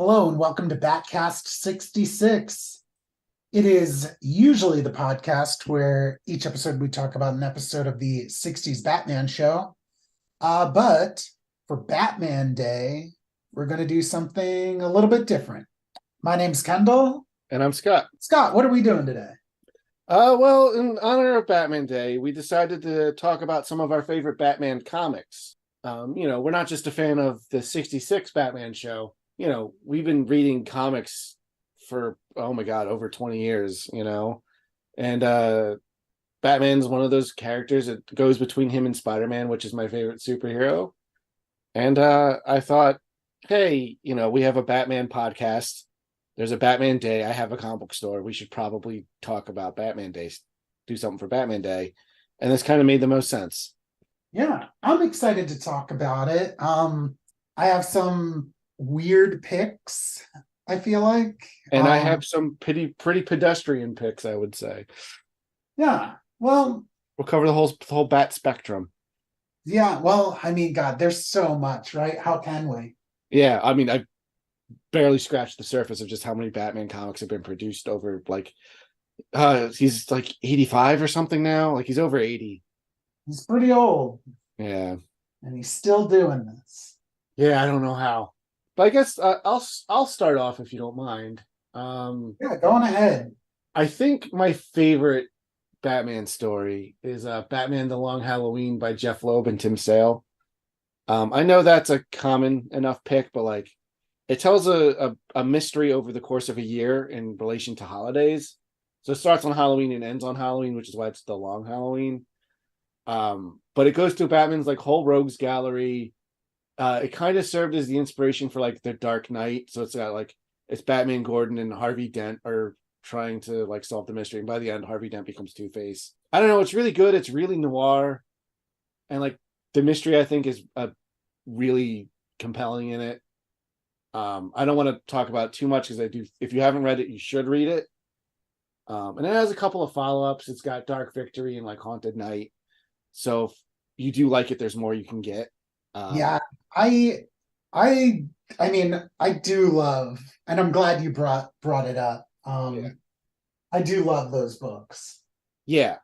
Hello and welcome to Batcast 66. It is usually the podcast where each episode we talk about an episode of the 60s Batman show. But for Batman Day, we're going to do something a little bit different. My name's Kendall. And I'm Scott. Scott, what are we doing today? Well, in honor of Batman Day, we decided to talk about some of our favorite Batman comics. We're not just a fan of the 66 Batman show. We've been reading comics for, oh my God, over 20 years, and Batman's one of those characters that goes between him and Spider-Man, which is my favorite superhero. And I thought, hey, we have a Batman podcast. There's a Batman Day. I have a comic book store. We should probably talk about Batman Day, do something for Batman Day. And this kind of made the most sense. Yeah, I'm excited to talk about it. I have some weird picks, I feel like. And I have some pretty pedestrian picks, I would say. Yeah, well, we'll cover the whole bat spectrum. Yeah, well, I mean, God, there's so much, right? How can we? Yeah, I mean, I barely scratched the surface of just how many Batman comics have been produced over, like, he's like 85 or something now. Like, he's over 80. He's pretty old. Yeah. And he's still doing this. Yeah, I don't know how. But I guess I'll start off if you don't mind. Yeah, go on ahead. I think my favorite Batman story is Batman the Long Halloween by Jeff Loeb and Tim Sale. I know that's a common enough pick, but like it tells a mystery over the course of a year in relation to holidays. So it starts on Halloween and ends on Halloween, which is why it's the Long Halloween. But it goes through Batman's like whole rogues gallery. It kind of served as the inspiration for like the Dark Knight. So it's got like it's Batman, Gordon, and Harvey Dent are trying to like solve the mystery. And by the end, Harvey Dent becomes Two-Face. I don't know. It's really good. It's really noir. And like the mystery, I think, is really compelling in it. I don't want to talk about it too much because I do. If you haven't read it, you should read it. And it has a couple of follow-ups. It's got Dark Victory and like Haunted Night. So if you do like it, there's more you can get. Yeah, I mean, I do love, and I'm glad you brought it up. Yeah. I do love those books. Yeah,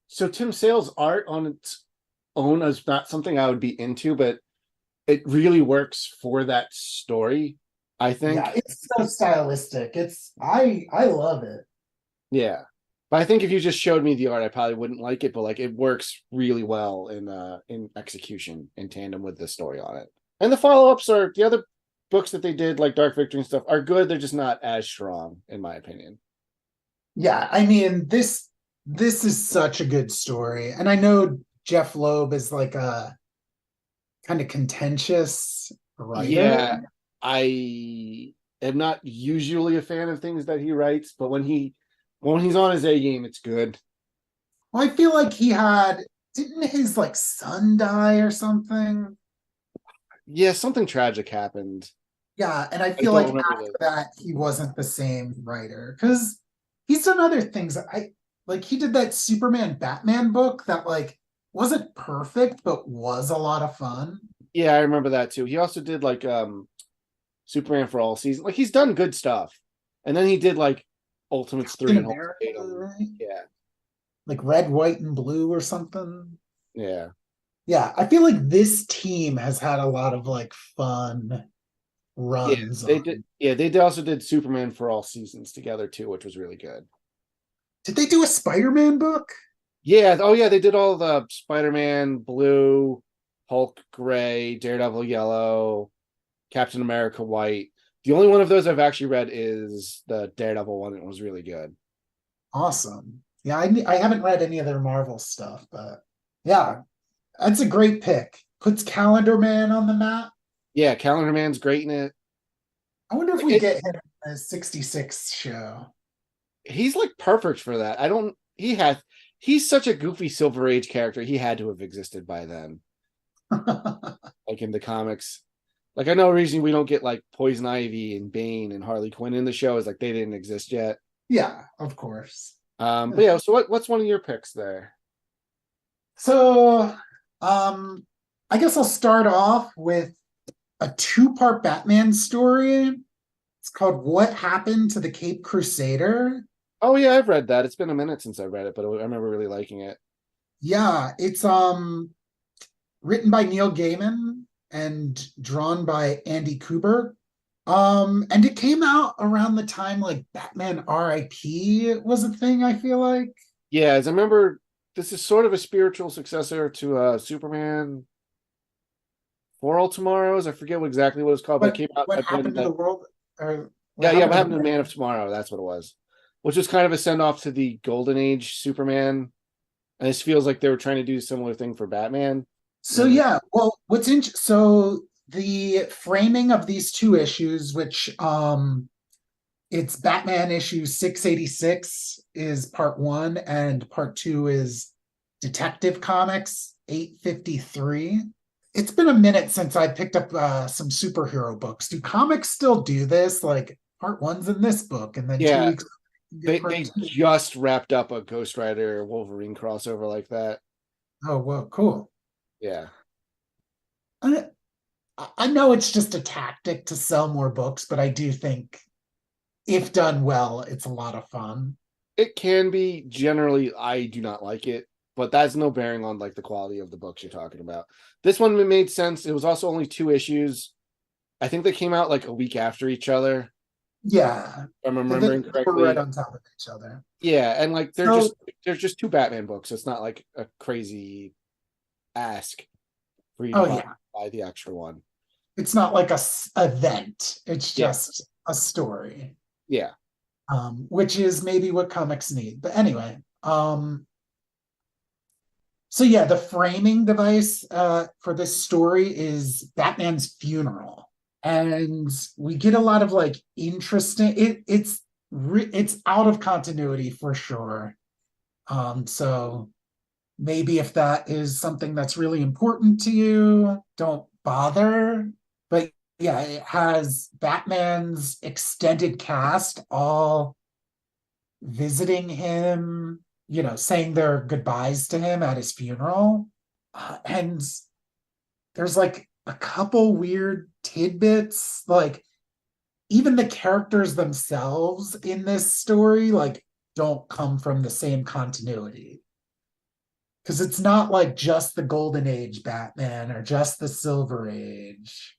so Tim Sale's art on its own is not something I would be into, but it really works for that story, I think. Yeah, it's so stylistic. I love it. Yeah. But I think if you just showed me the art, I probably wouldn't like it, but like it works really well in execution in tandem with the story on it. And the follow-ups are the other books that they did, like Dark Victory and stuff, are good. They're just not as strong, in my opinion. Yeah, I mean, this is such a good story. And I know Jeff Loeb is like a kind of contentious writer. Yeah, I am not usually a fan of things that he writes, but when he's on his A game, it's good. Well, I feel like didn't his like son die or something? Yeah, something tragic happened. Yeah, and I feel like after that he wasn't the same writer because he's done other things. He did that Superman Batman book that like wasn't perfect but was a lot of fun. Yeah, I remember that too. He also did like Superman for All Seasons. Like he's done good stuff. And then he did like Ultimates 3 and America, right? Yeah. Like Red, White, and Blue or something. Yeah. Yeah, I feel like this team has had a lot of like fun runs. Yeah, they did. Yeah, they also did Superman for All Seasons together too, which was really good. Did they do a Spider-Man book? Yeah. Oh yeah, they did all the Spider-Man Blue, Hulk Gray, Daredevil Yellow, Captain America White. The only one of those I've actually read is the Daredevil one. It was really good. Awesome. Yeah, I haven't read any of their Marvel stuff, but yeah, that's a great pick. Puts Calendar Man on the map. Yeah, Calendar Man's great in it. I wonder if we get him in a 66 show. He's like perfect for that. He's such a goofy Silver Age character. He had to have existed by then. Like in the comics. Like I know a reason we don't get like Poison Ivy and Bane and Harley Quinn in the show is like they didn't exist yet. Yeah, of course. But yeah, so what's one of your picks there? So I guess I'll start off with a two-part Batman story. It's called What Happened to the Cape Crusader. Oh yeah, I've read that. It's been a minute since I read it, but I remember really liking it. Yeah, it's written by Neil Gaiman and drawn by Andy Kubert. And it came out around the time like Batman RIP was a thing, I feel like. Yeah, as I remember, this is sort of a spiritual successor to Superman for All Tomorrows. I forget exactly what it's called, but it came out What at when happened to the world or what yeah, what happened to happened the to Man of Tomorrow? That's what it was. Which was kind of a send off to the Golden Age Superman. And this feels like they were trying to do a similar thing for Batman. So And like, yeah, well, so the framing of these two issues, which it's Batman issue 686 is part one, and part two is Detective Comics 853. It's been a minute since I picked up some superhero books. Do comics still do this? Like part one's in this book, and then two yeah, weeks you get part they two. just wrapped up a Ghost Rider Wolverine crossover like that. Oh, well, cool. Yeah. I, I know it's just a tactic to sell more books, but I do think if done well, it's a lot of fun. It can be. Generally, I do not like it, but that's no bearing on like the quality of the books you're talking about. This one made sense. It was also only two issues. I think they came out like a week after each other, if Yeah, I'm they remembering were right correctly. on top of each other. Yeah, and like So, they're just two Batman books. It's not like a crazy ask for you to oh yeah, buy the extra one. it's not like a event. It's Yeah, just a story, yeah, which is maybe what comics need. But anyway, so yeah, the framing device for this story is Batman's funeral, and we get a lot of like interesting. It's out of continuity for sure. So maybe if that is something that's really important to you, don't bother. But yeah, it has Batman's extended cast all visiting him, saying their goodbyes to him at his funeral. And there's like a couple weird tidbits, like even the characters themselves in this story, like don't come from the same continuity. Because it's not like just the Golden Age Batman or just the Silver Age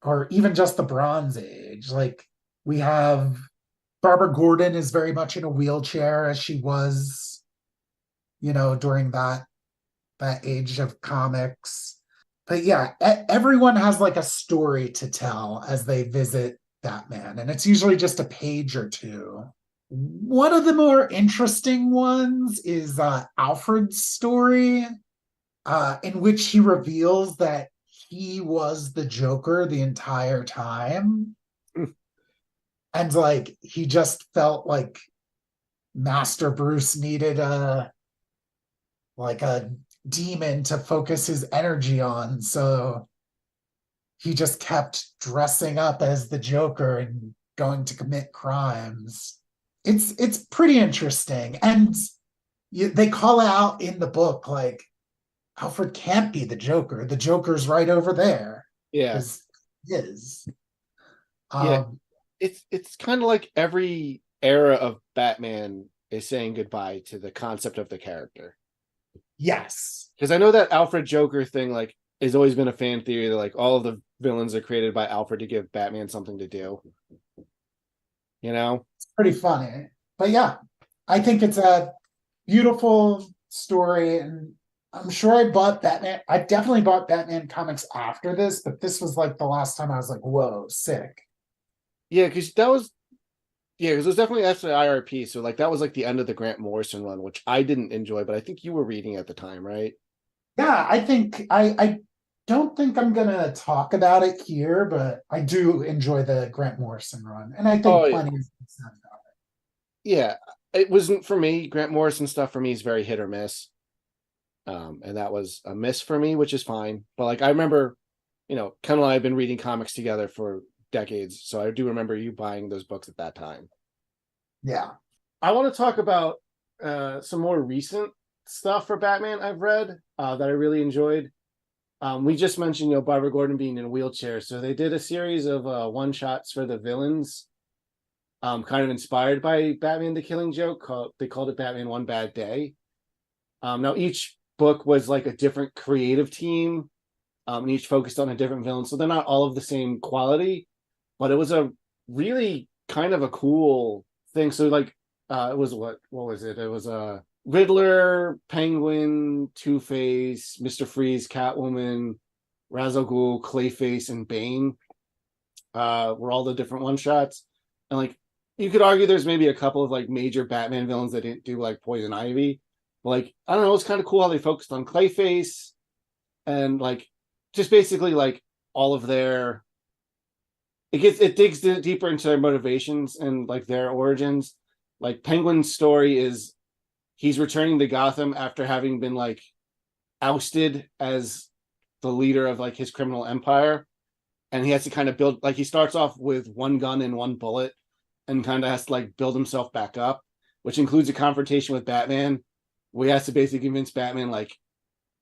or even just the Bronze Age. Like we have Barbara Gordon is very much in a wheelchair as she was, during that age of comics. But yeah, everyone has like a story to tell as they visit Batman, and it's usually just a page or two. One of the more interesting ones is Alfred's story, in which he reveals that he was the Joker the entire time. And like he just felt like Master Bruce needed a demon to focus his energy on. So he just kept dressing up as the Joker and going to commit crimes. It's pretty interesting. And they call out in the book like Alfred can't be the Joker. The Joker's right over there yeah, because he is. yeah. Um, It's kind of like every era of Batman is saying goodbye to the concept of the character. yes. Because I know that Alfred Joker thing like has always been a fan theory that like all of the villains are created by Alfred to give Batman something to do. You know? It's pretty funny. But yeah, I think it's a beautiful story, and I'm sure I bought Batman. I definitely bought Batman comics after this, but this was like the last time I was like, whoa, sick. Yeah, because that was because it was definitely after the IRP. So like that was like the end of the Grant Morrison run, which I didn't enjoy, but I think you were reading at the time, right? Yeah, I think I don't think I'm gonna talk about it here, but I do enjoy the Grant Morrison run, and I think Oh yeah. plenty is said about Yeah. It wasn't for me. Grant Morrison stuff for me is very hit or miss. And that was a miss for me, which is fine. But like I remember, Kendall and I have been reading comics together for decades, so I do remember you buying those books at that time. it. Yeah. I want to talk about some more recent stuff for Batman I've read that I really enjoyed. We just mentioned, Barbara Gordon being in a wheelchair. So they did a series of one shots for the villains, kind of inspired by Batman the Killing Joke. They called it Batman One Bad Day. Now each book was like a different creative team, and each focused on a different villain. So they're not all of the same quality, but it was a really kind of a cool thing. So like, it was what was it? It was a Riddler, Penguin, Two-Face, Mr. Freeze, Catwoman, Ra's al Ghul, Clayface, and Bane were all the different one shots. And like, you could argue there's maybe a couple of like major Batman villains that didn't do like Poison Ivy. But, like, I don't know, it's kind of cool how they focused on Clayface and like just basically like all of their. It digs deeper into their motivations and like their origins. Like Penguin's story is he's returning to Gotham after having been like ousted as the leader of like his criminal empire, and he has to kind of build, like, he starts off with one gun and one bullet and kind of has to like build himself back up, which includes a confrontation with Batman where he has to basically convince Batman, like,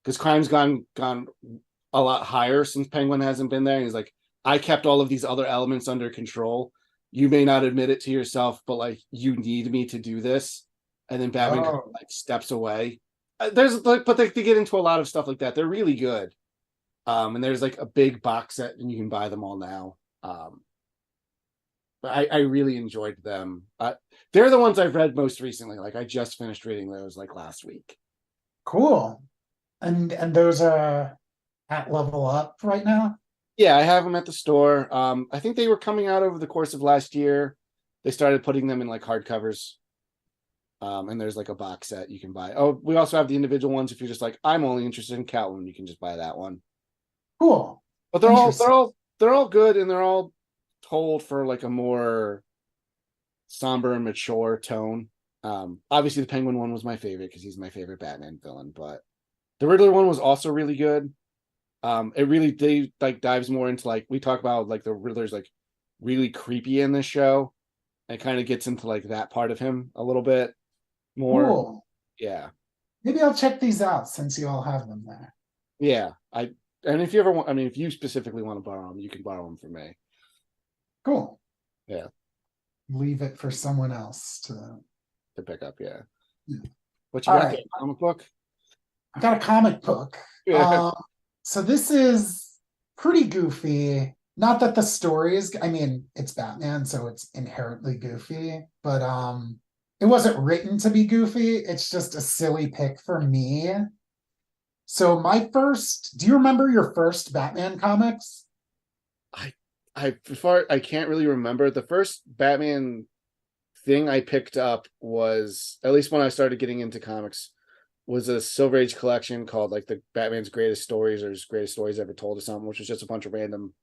because crime's gone a lot higher since Penguin hasn't been there. And he's like, I kept all of these other elements under control. You may not admit it to yourself, but like, you need me to do this. And then Batman kind of, like, steps away. There's like, but they get into a lot of stuff like that. They're really good. And there's like a big box set, and you can buy them all now. But I really enjoyed them. They're the ones I've read most recently. Like, I just finished reading those like last week. Cool. And those are at Level Up right now? Yeah, I have them at the store. I think they were coming out over the course of last year. They started putting them in like hardcovers. And there's like a box set you can buy. Oh, we also have the individual ones. If you're just like, I'm only interested in Catwoman, you can just buy that one. Cool. But they're all good, and they're all told for like a more somber and mature tone. Obviously the Penguin one was my favorite because he's my favorite Batman villain, but the Riddler one was also really good. It really dives more into, like, we talk about like the Riddler's like really creepy in this show, and kind of gets into like that part of him a little bit more. Cool. Yeah. Maybe I'll check these out since you all have them there. Yeah. And if you ever want, I mean, if you specifically want to borrow them, you can borrow them from me. Cool. Yeah. Leave it for someone else to pick up. Yeah. Yeah. What you All got? right. Comic book? I got a comic book. Yeah. So this is pretty goofy. Not that the story is, I mean, it's Batman, so it's inherently goofy, but it wasn't written to be goofy. It's just a silly pick for me. So do you remember your first Batman comics? I can't really remember. The first Batman thing I picked up was, at least when I started getting into comics, was a Silver Age collection called like the Batman's Greatest Stories, or his Greatest Stories Ever Told, or something, which was just a bunch of random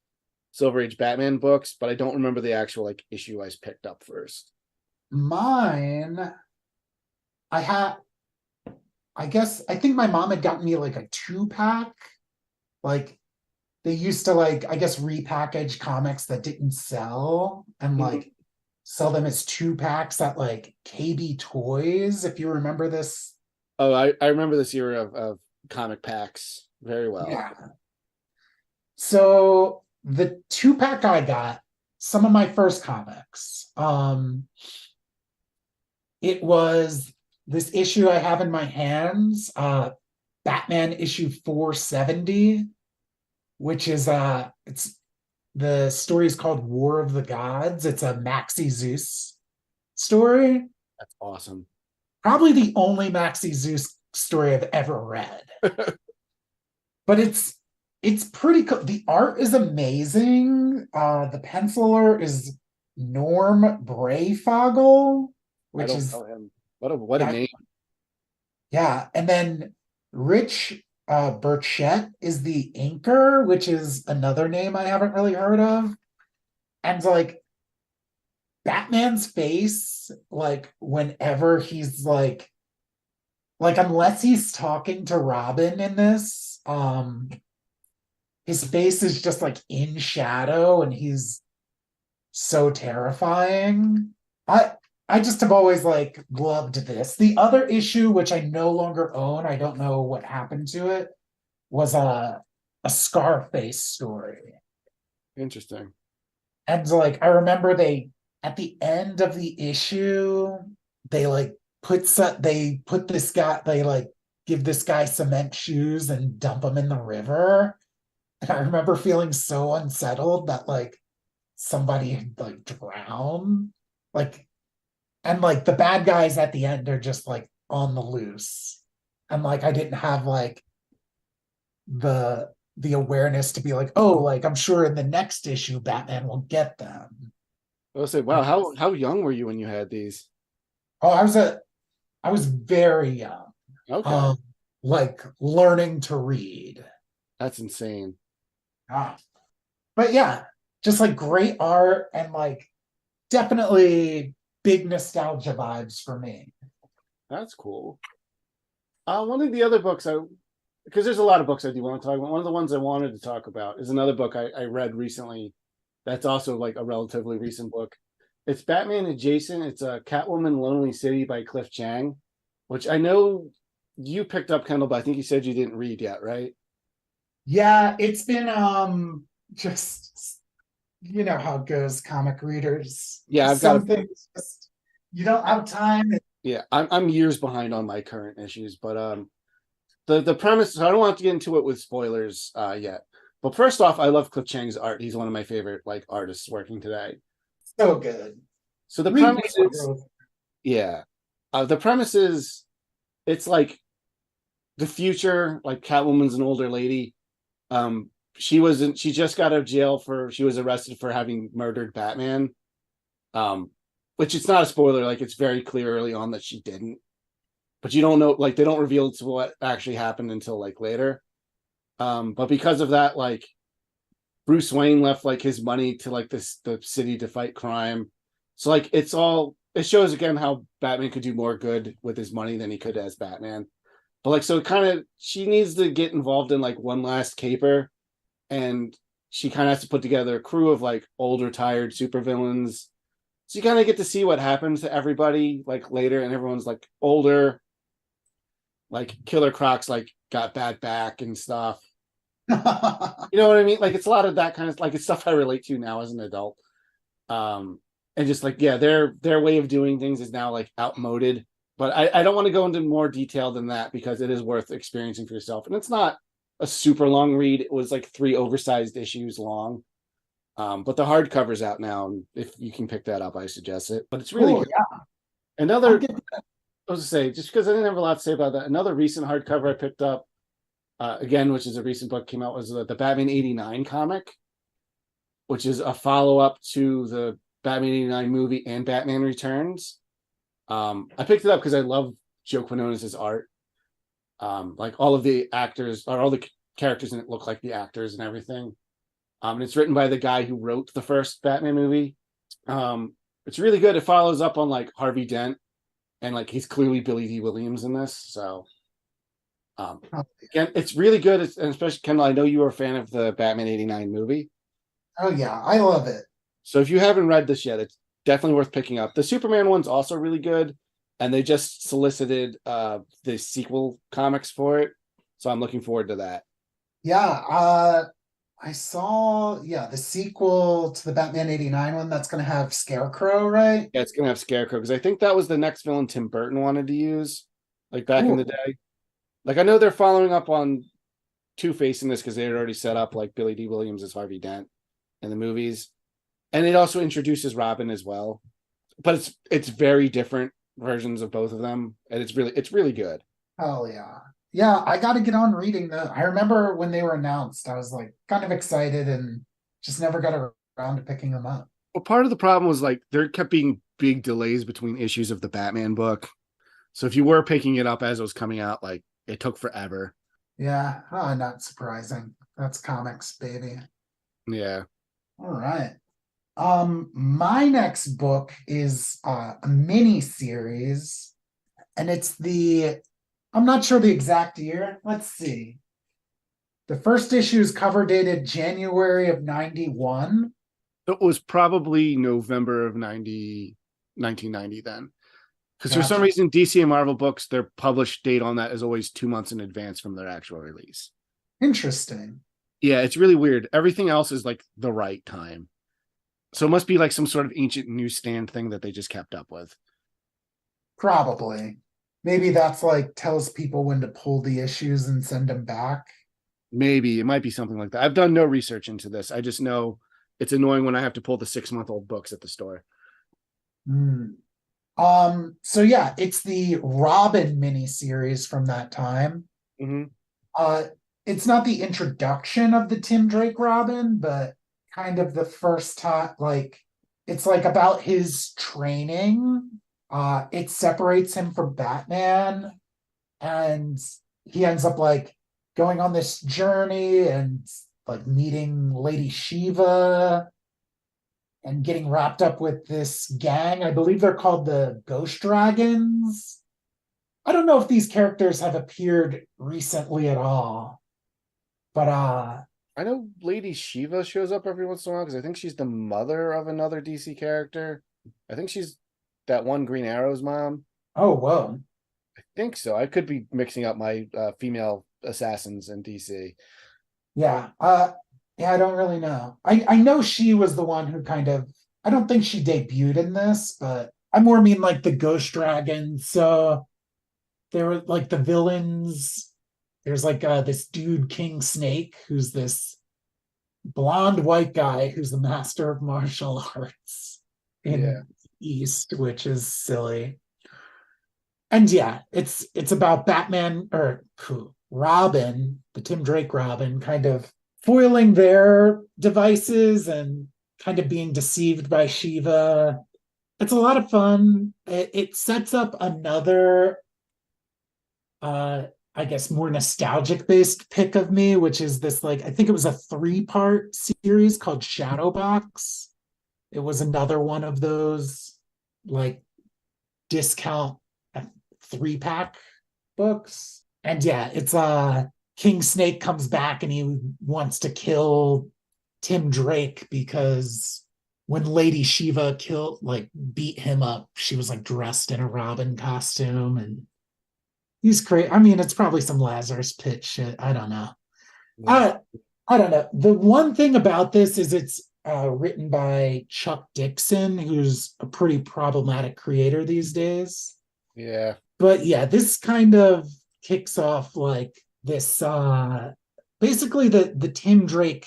Silver Age Batman books, but I don't remember the actual like issue I picked up first. Mine, I think my mom had gotten me like a 2-pack. Like, they used to, like, I guess, repackage comics that didn't sell and like sell them as 2-packs at like KB Toys, if you remember this. Oh, I remember this era of comic packs very well. Yeah. So the 2-pack I got, some of my first comics. It was this issue I have in my hands, Batman issue 470, which is the story is called War of the Gods. It's a Maxi Zeus story. That's awesome. Probably the only Maxi Zeus story I've ever read. But it's pretty cool. The art is amazing. The penciler is Norm Brayfogle, which is know him. What a name. Yeah, and then Rich Burchett is the inker, which is another name I haven't really heard of. And like Batman's face, like whenever he's like unless he's talking to Robin in this, his face is just like in shadow, and he's so terrifying. I just have always like loved this. The other issue, which I no longer own, I don't know what happened to it, was a Scarface story. Interesting. And like I remember they at the end of the issue, they like they put this guy, they like give this guy cement shoes and dump him in the river. And I remember feeling so unsettled that like somebody had like drowned. Like, and like the bad guys at the end are just like on the loose. And like I didn't have like the awareness to be like, oh, like I'm sure in the next issue Batman will get them. I'll say, wow, how young were you when you had these? Oh, I was very young. Okay, Um, like learning to read. that's insane. Ah. But yeah, just like great art and like definitely big nostalgia vibes for me. That's cool. One of the other books because there's a lot of books I do want to talk about. One of the ones I wanted to talk about is another book I read recently. That's also like a relatively recent book. It's Batman adjacent. It's a Catwoman Lonely City by Cliff Chang, which I know you picked up, Kendall, but I think you said you didn't read yet, right? Yeah, it's been just you know how it goes, comic readers. Yeah, I've got Some things just you don't have time. yeah, I'm years behind on my current issues, but the premise, so I don't want to get into it with spoilers yet. But first off, I love Cliff Chang's art. He's one of my favorite like artists working today. So good. So the Read premise is, yeah, the premise is it's like the future. Like Catwoman's an older lady. She just got out of jail she was arrested for having murdered Batman. Um, which it's not a spoiler. Like it's very clear early on that she didn't, but you don't know. Like they don't reveal to what actually happened until like later. But because of that, like Bruce Wayne left like his money to like the city to fight crime. So like it shows again how Batman could do more good with his money than he could as Batman. But like so kind of she needs to get involved in like one last caper, and she kind of has to put together a crew of like older tired supervillains. So you kind of get to see what happens to everybody like later, and everyone's like older. Like Killer Croc's like got bad back and stuff. You know what I mean? Like it's a lot of that kind of like it's stuff I relate to now as an adult. And just like yeah, their way of doing things is now like outmoded. But I don't want to go into more detail than that because it is worth experiencing for yourself. And it's not a super long read. It was like 3 oversized issues long. But the hardcover's out now, and if you can pick that up, I suggest it. But it's really Cool, good. yeah. Another, I was to say, just because I didn't have a lot to say about that. Another recent hardcover I picked up, again, which is a recent book, came out was the Batman '89 comic, which is a follow up to the Batman '89 movie and Batman Returns. I picked it up because I love Joe Quinones' art. Like all of the actors or all the characters in it look like the actors and everything. And it's written by the guy who wrote the first Batman movie. It's really good. It follows up on like Harvey Dent, and like he's clearly Billy D. Williams in this. So, again, it's really good. And especially Kendall, I know you were a fan of the Batman '89 movie. Oh yeah, I love it. So if you haven't read this yet, it's definitely worth picking up. The Superman one's also really good, and they just solicited the sequel comics for it. So I'm looking forward to that. Yeah, I saw the sequel to the Batman '89 one that's gonna have Scarecrow, right? Yeah, it's gonna have Scarecrow because I think that was the next villain Tim Burton wanted to use, like back in Ooh. the day. Like I know they're following up on Two-Face in this because they had already set up like Billy D. Williams as Harvey Dent in the movies, and it also introduces Robin as well. But it's very different versions of both of them, and it's really good. Hell yeah. Yeah, I gotta get on reading the I remember when they were announced, I was like kind of excited and just never got around to picking them up. Well, part of the problem was like there kept being big delays between issues of the Batman book. So if you were picking it up as it was coming out, like it took forever. Yeah, not surprising. That's comics, baby. Yeah. All right. My next book is a mini series, and I'm not sure the exact year. Let's see. The first issue is cover dated January of 91. It was probably November of 1990 then. Because for some reason, DC and Marvel books, their published date on that is always 2 months in advance from their actual release. Interesting. Yeah, it's really weird. Everything else is like the right time. So it must be like some sort of ancient newsstand thing that they just kept up with. Probably. Maybe that's like tells people when to pull the issues and send them back. Maybe it might be something like that. I've done no research into this. I just know it's annoying when I have to pull the 6-month-old books at the store. Hmm. So yeah, it's the Robin miniseries from that time. Mm-hmm. Uh, it's not the introduction of the Tim Drake Robin, but kind of the first time, like it's like about his training. It separates him from Batman, and he ends up like going on this journey and like meeting Lady Shiva and getting wrapped up with this gang. I believe they're called the Ghost Dragons. I don't know if these characters have appeared recently at all, but I know Lady Shiva shows up every once in a while because I think she's the mother of another DC character. I think she's that one Green Arrow's mom. oh whoa. I think so. I could be mixing up my female assassins in DC. Yeah. Yeah, I don't really know. I know she was the one who kind of I don't think she debuted in this, but I more mean like the Ghost Dragon. So there were like the villains. There's like this dude King Snake who's this blonde white guy who's the master of martial arts Yeah. in East, which is silly. And yeah, it's about Batman or Robin, the Tim Drake Robin, kind of foiling their devices and kind of being deceived by Shiva. It's a lot of fun. It sets up another uh I guess more nostalgic based pick of me, which is this like I think it was a 3-part series called Shadowbox. It was another one of those like discount 3-pack books. And yeah, it's King Snake comes back and he wants to kill Tim Drake because when Lady Shiva killed like beat him up, she was like dressed in a Robin costume and he's crazy. I mean, it's probably some Lazarus Pit shit. I don't know. Yeah. I I don't know. The one thing about this is it's written by Chuck Dixon, who's a pretty problematic creator these days. Yeah. But yeah, this kind of kicks off like this basically the Tim Drake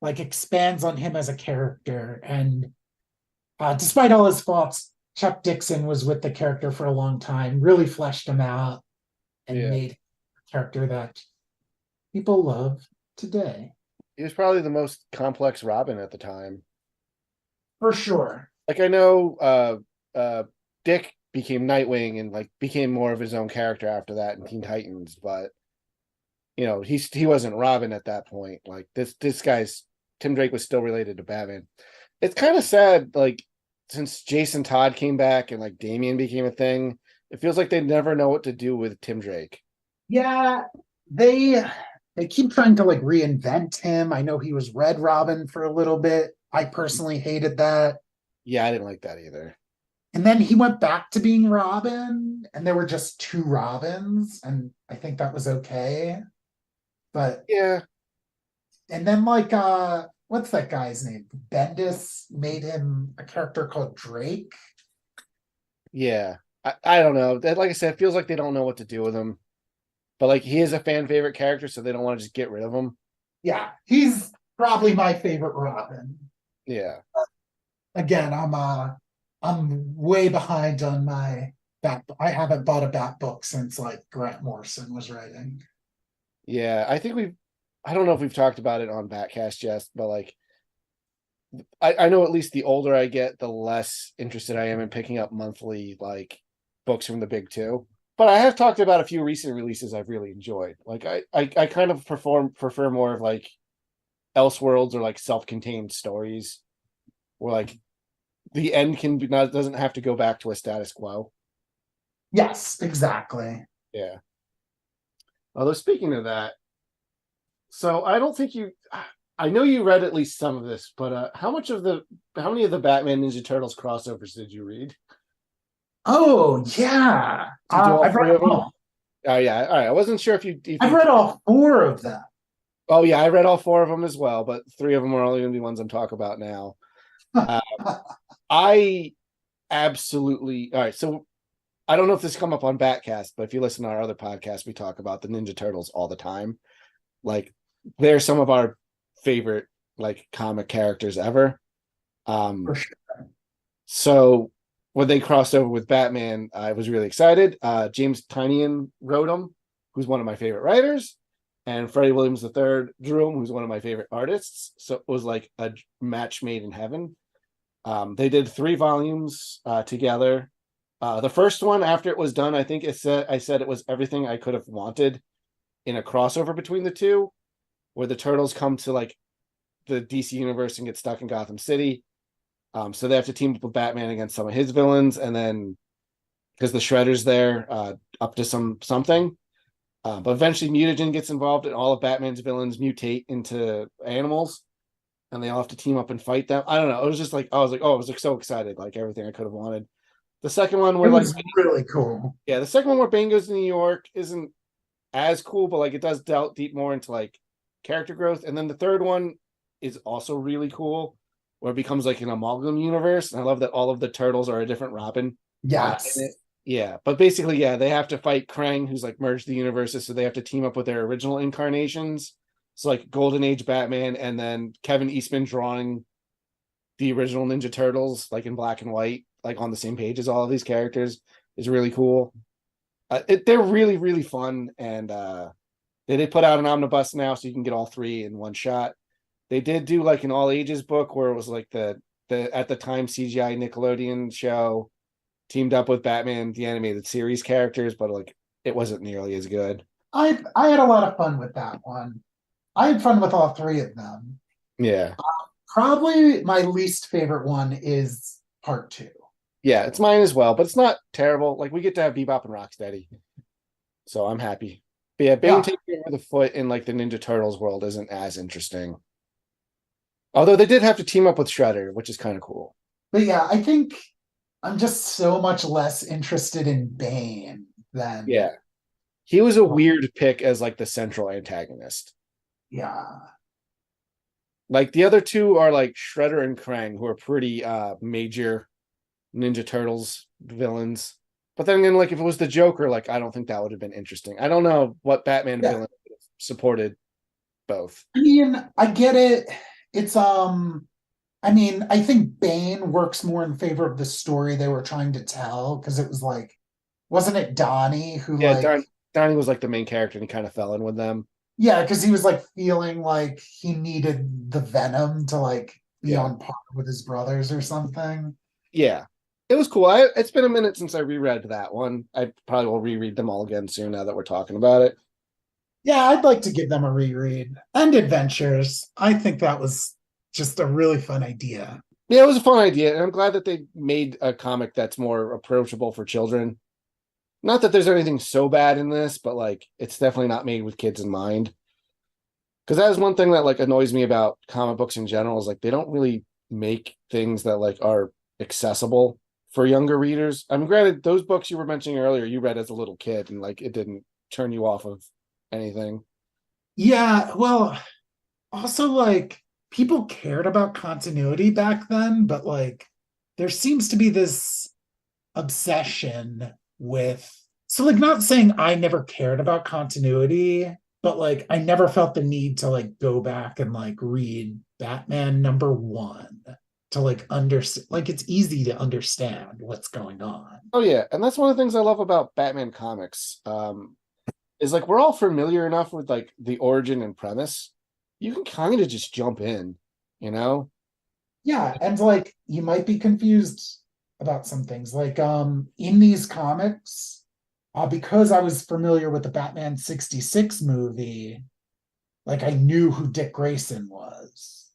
like expands on him as a character. And despite all his faults, Chuck Dixon was with the character for a long time, really fleshed him out and Yeah. made a character that people love today. He was probably the most complex Robin at the time. For sure. Like I know Dick became Nightwing and like became more of his own character after that in Teen Titans, but he wasn't Robin at that point. Like this guy's Tim Drake was still related to Batman. It's kind of sad, like since Jason Todd came back and like Damian became a thing, it feels like they never know what to do with Tim Drake. Yeah, they keep trying to like reinvent him. I know he was Red Robin for a little bit. I personally hated that. Yeah, I didn't like that either. And then he went back to being Robin, and there were just 2 Robins, and I think that was okay. But Yeah, and then like what's that guy's name? Bendis made him a character called Drake. yeah. I don't know. That, like I said, it feels like they don't know what to do with him. But like he is a fan favorite character, so they don't want to just get rid of him. Yeah, he's probably my favorite Robin. Yeah. Again, I'm way behind on my Bat. I haven't bought a Bat book since like Grant Morrison was writing. Yeah. I don't know if we've talked about it on Batcast just, but like I know at least the older I get, the less interested I am in picking up monthly like books from the big two. But I have talked about a few recent releases I've really enjoyed. Like I kind of prefer more of like Elseworlds or like self-contained stories where like the end can be not doesn't have to go back to a status quo. Yes, exactly. Yeah. Although speaking of that, so I don't think I know you read at least some of this, but how many of the Batman Ninja Turtles crossovers did you read? Oh yeah, Did you do all I've three read of them? Oh yeah, all right. I wasn't sure if I've you read all 4 of them. Oh yeah, I read all four of them as well, but three of them are only going to be ones I'm talking about now. Uh, I absolutely all right. So I don't know if this come up on Batcast, but if you listen to our other podcast, we talk about the Ninja Turtles all the time. Like they're some of our favorite like comic characters ever. For Um, sure. so when they crossed over with Batman, I was really excited. James Tynion wrote them, who's one of my favorite writers, and Freddie Williams III drew them, who's one of my favorite artists. So it was like a match made in heaven. They did 3 volumes together. The first one, after it was done, I think I said it was everything I could have wanted in a crossover between the two, where the turtles come to like the DC universe and get stuck in Gotham City. So they have to team up with Batman against some of his villains, and then because the Shredder's there, up to something. But eventually, Mutagen gets involved, and all of Batman's villains mutate into animals, and they all have to team up and fight them. I don't know. It was just like I was like, oh, I was like so excited, like everything I could have wanted. The second one It where like was really cool. yeah, the second one where Bane goes to New York isn't as cool, but like it does delve deep more into like character growth. And then the third one is also really cool, where it becomes like an amalgam universe. And I love that all of the turtles are a different Robin in it. Yes. Yeah, but basically, yeah, they have to fight Krang, who's like merged the universes, so they have to team up with their original incarnations. So like Golden Age Batman, and then Kevin Eastman drawing the original Ninja Turtles like in black and white, like on the same page as all of these characters is really cool. They're really really fun, and they did put out an omnibus now, so you can get all three in one shot. They did do like an all ages book where it was like the at the time CGI Nickelodeon show teamed up with Batman the animated series characters, but like it wasn't nearly as good. I had a lot of fun with that one. I had fun with all three of them. Yeah, Probably my least favorite one is part two. yeah, it's mine as well, but it's not terrible. Like we get to have Bebop and Rocksteady, so I'm happy. But yeah, Bane Yeah. taking over the foot in like the Ninja Turtles world isn't as interesting. Although they did have to team up with Shredder, which is kind of cool. But yeah, I think I'm just so much less interested in Bane than Yeah, he was a weird pick as like the central antagonist. yeah. Like the other two are like Shredder and Krang, who are pretty major Ninja Turtles villains. But then again, like if it was the Joker, like I don't think that would have been interesting. I don't know what Batman Yeah. villain supported both. I mean, I get it. It's I mean, I think Bane works more in favor of the story they were trying to tell because it was like, wasn't it Donnie who Yeah, like, Donnie was like the main character and he kind of fell in with them. yeah, because he was like feeling like he needed the venom to like be Yeah. on par with his brothers or something. Yeah. It was cool. It's been a minute since I reread that one. I probably will reread them all again soon now that we're talking about it. Yeah, I'd like to give them a reread. And Adventures. I think that was just a really fun idea. Yeah, it was a fun idea, and I'm glad that they made a comic that's more approachable for children. Not that there's anything so bad in this, but like it's definitely not made with kids in mind. Because that is one thing that like annoys me about comic books in general is like they don't really make things that like are accessible for younger readers. I mean, granted, those books you were mentioning earlier, you read as a little kid, and like it didn't turn you off of anything. Yeah, well, also like people cared about continuity back then, but like there seems to be this obsession with so like not saying I never cared about continuity, but like I never felt the need to like go back and like read Batman #1 to like understand like it's easy to understand what's going on. Oh yeah, and that's one of the things I love about Batman comics. Is like we're all familiar enough with like the origin and premise. You can kind of just jump in, you know? Yeah, and like you might be confused about some things. Like in these comics, because I was familiar with the Batman 66 movie, like I knew who Dick Grayson was.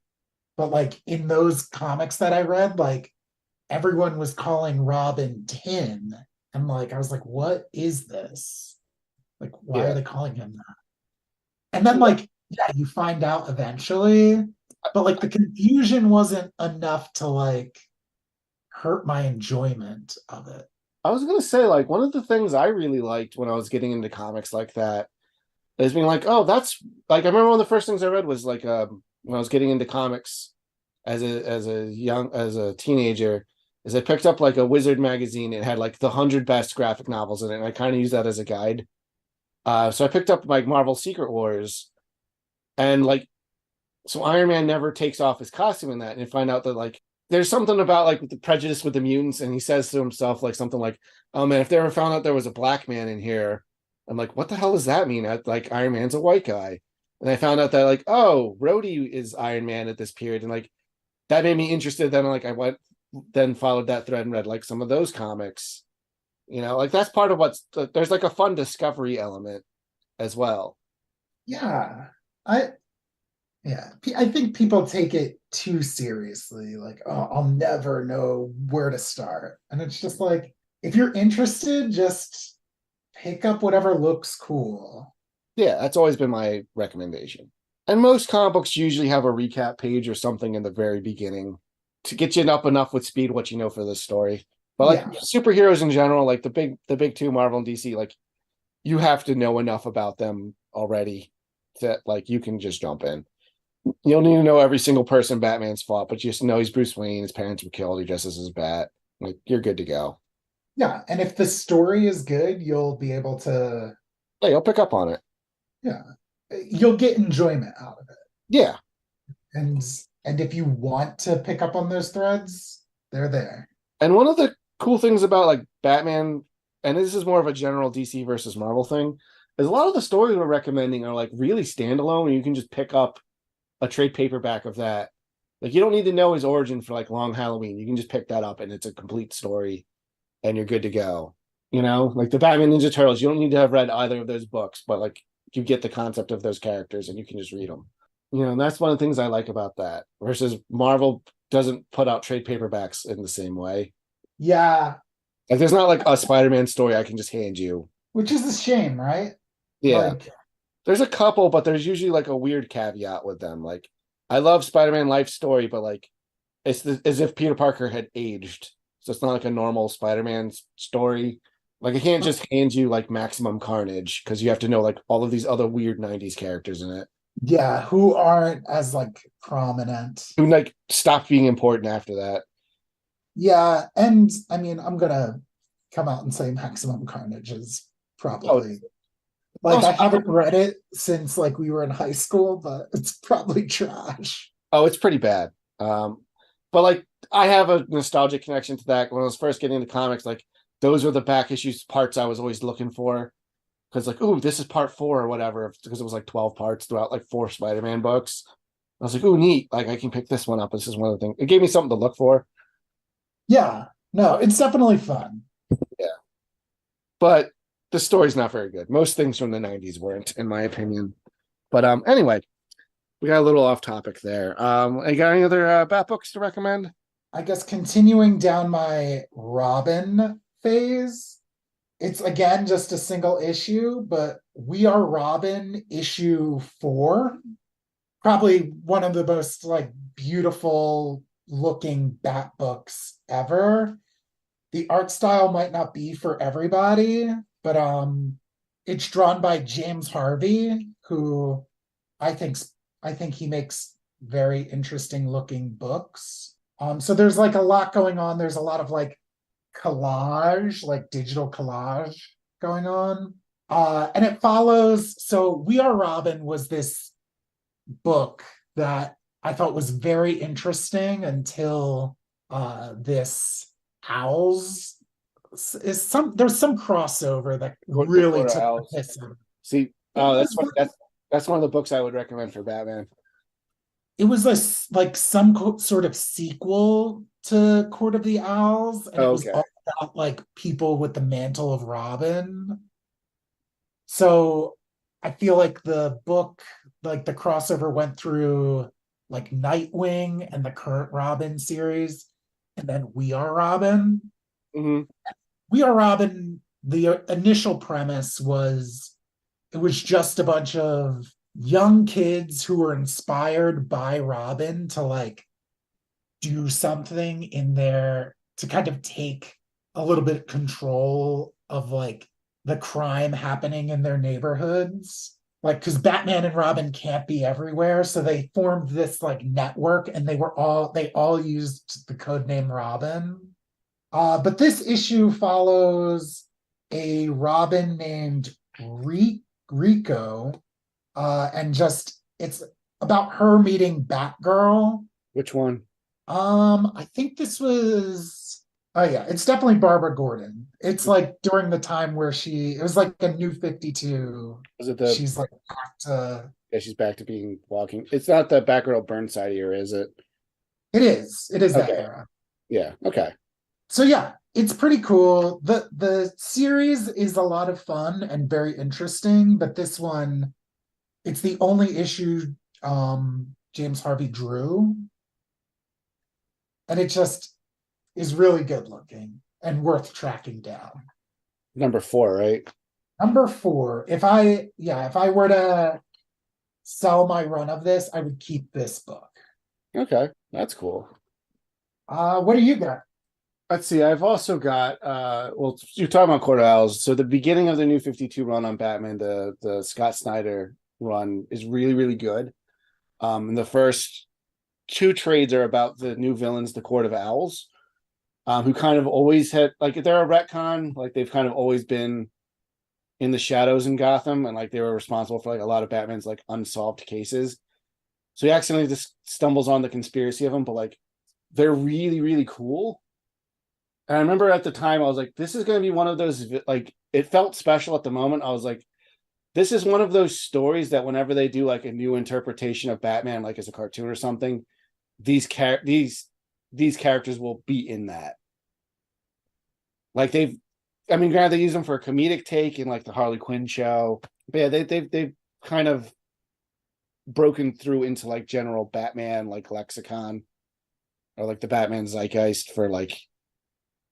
But like in those comics that I read, like everyone was calling Robin Tin. And like I was like, what is this? Like, why are Yeah. they calling him that? And then like, yeah, you find out eventually, but like the confusion wasn't enough to like hurt my enjoyment of it. I was gonna say, like, one of the things I really liked when I was getting into comics like that as being like, oh, that's like I remember one of the first things I read was like when I was getting into comics as a teenager, is I picked up like a Wizard magazine. It had like the 100 best graphic novels in it, and I kind of used that as a guide. So I picked up like Marvel Secret Wars, and like so Iron Man never takes off his costume in that, and you find out that like there's something about like the prejudice with the mutants, and he says to himself like something like, "Oh man, if they ever found out there was a black man in here," I'm like, "What the hell does that mean?" Like Iron Man's a white guy, and I found out that like, oh, Rhodey is Iron Man at this period, and like that made me interested. Then like I went, then followed that thread and read like some of those comics. Like that's part of what's there's like a fun discovery element as well. Yeah. I Yeah, I think people take it too seriously. Like, oh, I'll never know where to start. And it's just like, if you're interested, just pick up whatever looks cool. Yeah, that's always been my recommendation. And most comic books usually have a recap page or something in the very beginning to get you up enough with speed what you know for the story. But like Yeah. superheroes in general, like the big two, Marvel and DC, like you have to know enough about them already that like you can just jump in. You don't need to know every single person Batman's fought, but you just know he's Bruce Wayne, his parents were killed, he dresses as Bat. Like you're good to go. Yeah. And if the story is good, you'll be able to, Hey, I'll pick up on it. yeah, you'll get enjoyment out of it. Yeah. And and if you want to pick up on those threads, they're there. And one of the cool things about like Batman, and this is more of a general DC versus Marvel thing, is a lot of the stories we're recommending are like really standalone, and you can just pick up a trade paperback of that. Like you don't need to know his origin for like Long Halloween. You can just pick that up, and it's a complete story, and you're good to go. Like the Batman Ninja Turtles, you don't need to have read either of those books, but like you get the concept of those characters, and you can just read them. And that's one of the things I like about that. Versus Marvel doesn't put out trade paperbacks in the same way. Yeah, Like there's not like a Spider-Man story I can just hand you. which is a shame, right? Yeah. Like, There's a couple, but there's usually like a weird caveat with them. Like I love Spider-Man life story, but like as if Peter Parker had aged. So it's not like a normal Spider-Man story. Like I can't just hand you like Maximum Carnage because you have to know like all of these other weird 90s characters in it yeah, who aren't as like prominent. who like stopped being important after that. Yeah, and I mean, I'm gonna come out and say Maximum Carnage is Oh, probably like also, I haven't read it since like we were in high school, but it's probably trash. oh, it's pretty bad. But like I have a nostalgic connection to that. When I was first getting into comics, like those were the back issues parts I was always looking for. Because like, oh, this is part 4 or whatever, because it was like 12 parts throughout like 4 Spider-Man books. I was like, oh, neat. Like I can pick this one up. This is one of the things. It gave me something to look for. Yeah, no, it's definitely fun. Yeah. But the story's not very good. Most things from the 90s weren't, in my opinion. But anyway, we got a little off topic there. You got any other Bat books to recommend? I guess continuing down my Robin phase, it's again just a single issue, but We Are Robin issue 4, probably one of the most like beautiful looking Bat books ever. The art style might not be for everybody, but it's drawn by James Harvey, who I think I think he makes very interesting looking books. So there's like a lot going on. There's a lot of like collage, like digital collage going on. And it follows, so We Are Robin was this book that I thought was very interesting until this Owls there's some crossover that really Quarter took the Owls. piss out of it. See, It oh, was that's one of the books I would recommend for Batman. it was like some sort of sequel to Court of the Owls, and it Oh, was okay. all about like people with the mantle of Robin. So I feel like the book, like the crossover went through like Nightwing and the current Robin series, and then We Are Robin. Mm-hmm. We Are Robin, the initial premise was it was just a bunch of young kids who were inspired by Robin to like do something in their to kind of take a little bit of control of like the crime happening in their neighborhoods. like because Batman and Robin can't be everywhere, so they formed this like network, and they all used the code name Robin. But this issue follows a Robin named Rico, and just it's about her meeting Batgirl. Which one? I think this was. Oh yeah, it's definitely Barbara Gordon. It's like during the time where it was like a New 52. Was it the? She's like back to. Yeah, she's back to being walking. It's not the Batgirl Burnside era, is it? It is. It is that Okay. era. Yeah. Okay. So yeah, it's pretty cool. The series is a lot of fun and very interesting, but this one, it's the only issue James Harvey drew, and it just is really good looking and worth tracking down. Number 4, right? Number 4, if I were to sell my run of this, I would keep this book. Okay, that's cool. What do you got? Let's see. I've also got well, you're talking about Quarter Owls. So the beginning of the New 52 run on Batman, the Scott Snyder run is really, really good. And the first 2 trades are about the new villains, the Court of Owls, who kind of always had like they're a retcon, like they've kind of always been in the shadows in Gotham, and like they were responsible for like a lot of Batman's like unsolved cases. So he accidentally just stumbles on the conspiracy of them, but like they're really, really cool. And I remember at the time I was like, this is going to be one of those, like it felt special at the moment. I was like, this is one of those stories that whenever they do like a new interpretation of Batman, like as a cartoon or something, these characters will be in that. Like I mean, granted, they use them for a comedic take in like the Harley Quinn show, but yeah, they've kind of broken through into like general Batman like lexicon, or like the Batman zeitgeist for like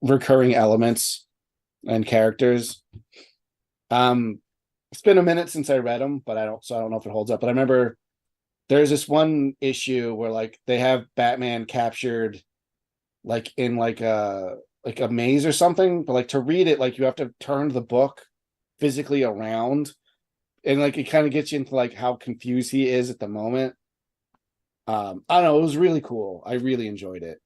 recurring elements and characters. It's been a minute since I read them, but I don't know if it holds up. But I remember there's this one issue where like they have Batman captured like in like a maze or something, but like to read it, like you have to turn the book physically around, and like it kind of gets you into like how confused he is at the moment. I don't know, it was really cool. I really enjoyed it.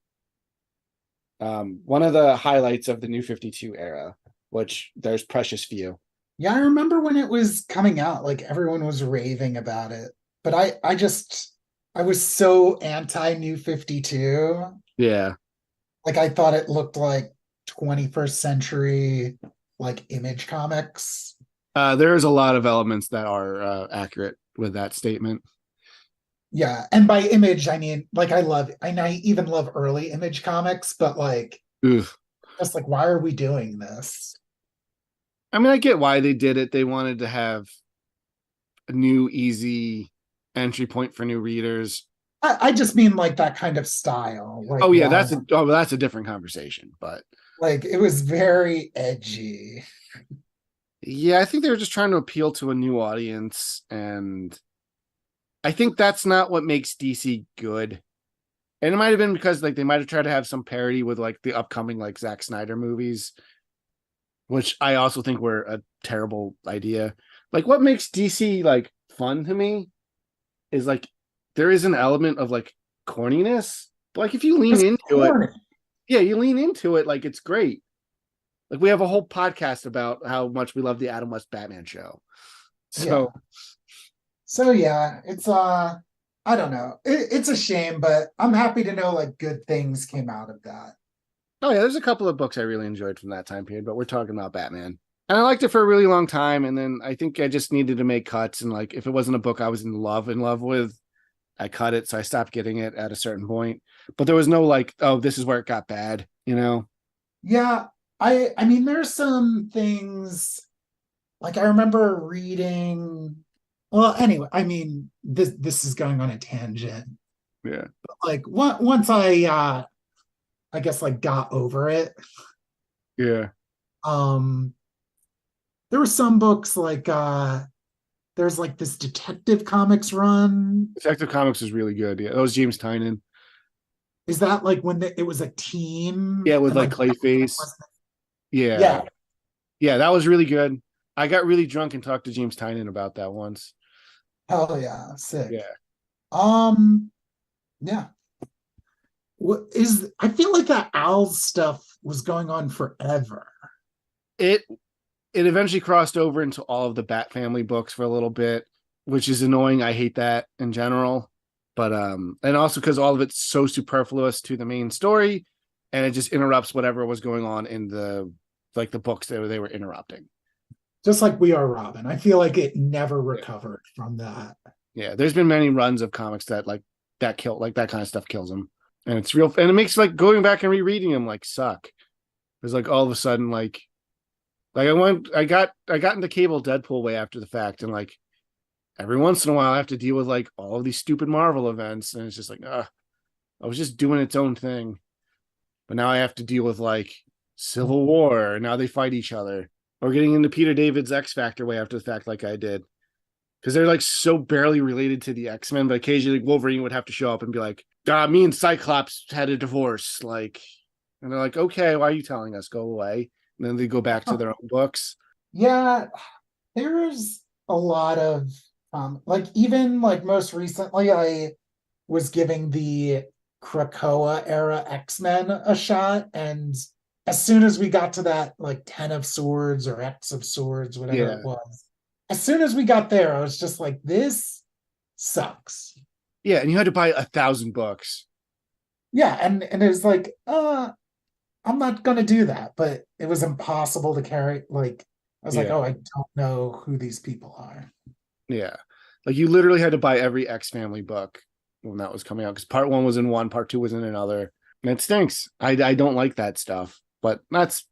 One of the highlights of the New 52 era, which there's precious few. Yeah, I remember when it was coming out, like everyone was raving about it. But I was so anti New 52. Yeah. Like I thought it looked like 21st century like Image comics. There's a lot of elements that are accurate with that statement. Yeah, and by Image I mean like I even love early Image comics, but like Oof. just like why are we doing this? I mean, I get why they did it. They wanted to have a new, easy entry point for new readers. I just mean like that kind of style. Like Oh yeah, why? that's a different conversation. But Like it was very edgy. yeah, I think they were just trying to appeal to a new audience, and I think that's not what makes DC good. And it might have been because like they might have tried to have some parody with like the upcoming like Zack Snyder movies, which I also think were a terrible idea. Like what makes DC like fun to me is like there is an element of like corniness. But like if you lean It's into it, corny. yeah, you lean into it, like it's great. Like we have a whole podcast about how much we love the Adam West Batman show. So Yeah. So yeah, it's I don't know. It's a shame, but I'm happy to know like good things came out of that. oh yeah, there's a couple of books I really enjoyed from that time period, but we're talking about Batman. And I liked it for a really long time, and then I think I just needed to make cuts, and like if it wasn't a book I was in love with, I cut it, so I stopped getting it at a certain point. But there was no like, oh, this is where it got bad, you know? Yeah, I mean there's some things like I remember reading well anyway, I mean this is going on a tangent. Yeah. But like once I guess like got over it, Yeah. um there were some books like there's like this detective comics run. Detective Comics was really good. Yeah, that was James Tynion. Is that like when it was a team Yeah, with and like like Clayface. Yeah. yeah. Yeah, that was really good. I got really drunk and talked to James Tynion about that once. Hell yeah, sick. Yeah. Um, yeah. What is I feel like that owl stuff was going on forever. It it eventually crossed over into all of the Bat Family books for a little bit, which is annoying. I hate that in general. But and also because all of it's so superfluous to the main story, and it just interrupts whatever was going on in the like the books that they were interrupting. Just like We Are Robin. I feel like it never Yeah. recovered from that. Yeah, there's been many runs of comics that like that kill like that kind of stuff kills them, and it's real, and it makes like going back and rereading them like suck. There's like all of a sudden like I got into cable Deadpool way after the fact, and like every once in a while I have to deal with like all of these stupid Marvel events, and it's just like I was just doing its own thing, but now I have to deal with like Civil War, and now they fight each other, or getting into Peter David's X Factor way after the fact, like I did, because they're like so barely related to the X-Men, but occasionally Wolverine would have to show up and be like, me and Cyclops had a divorce, like, and they're like, okay, why are you telling us? Go away. And then they go back to their own books. Yeah, there's a lot of like even like most recently I was giving the Krakoa era X-Men a shot, and as soon as we got to that like 10 of Swords or X of Swords, whatever Yeah. it was, as soon as we got there, I was just like, this sucks. Yeah, and you had to buy 1,000 books. Yeah, and it was like, I'm not gonna do that, but it was impossible to carry. Like, I was like, Yeah. oh, I don't know who these people are. Yeah. Like you literally had to buy every X Family book when that was coming out because part one was in one, part two was in another. And it stinks. I don't like that stuff, but that's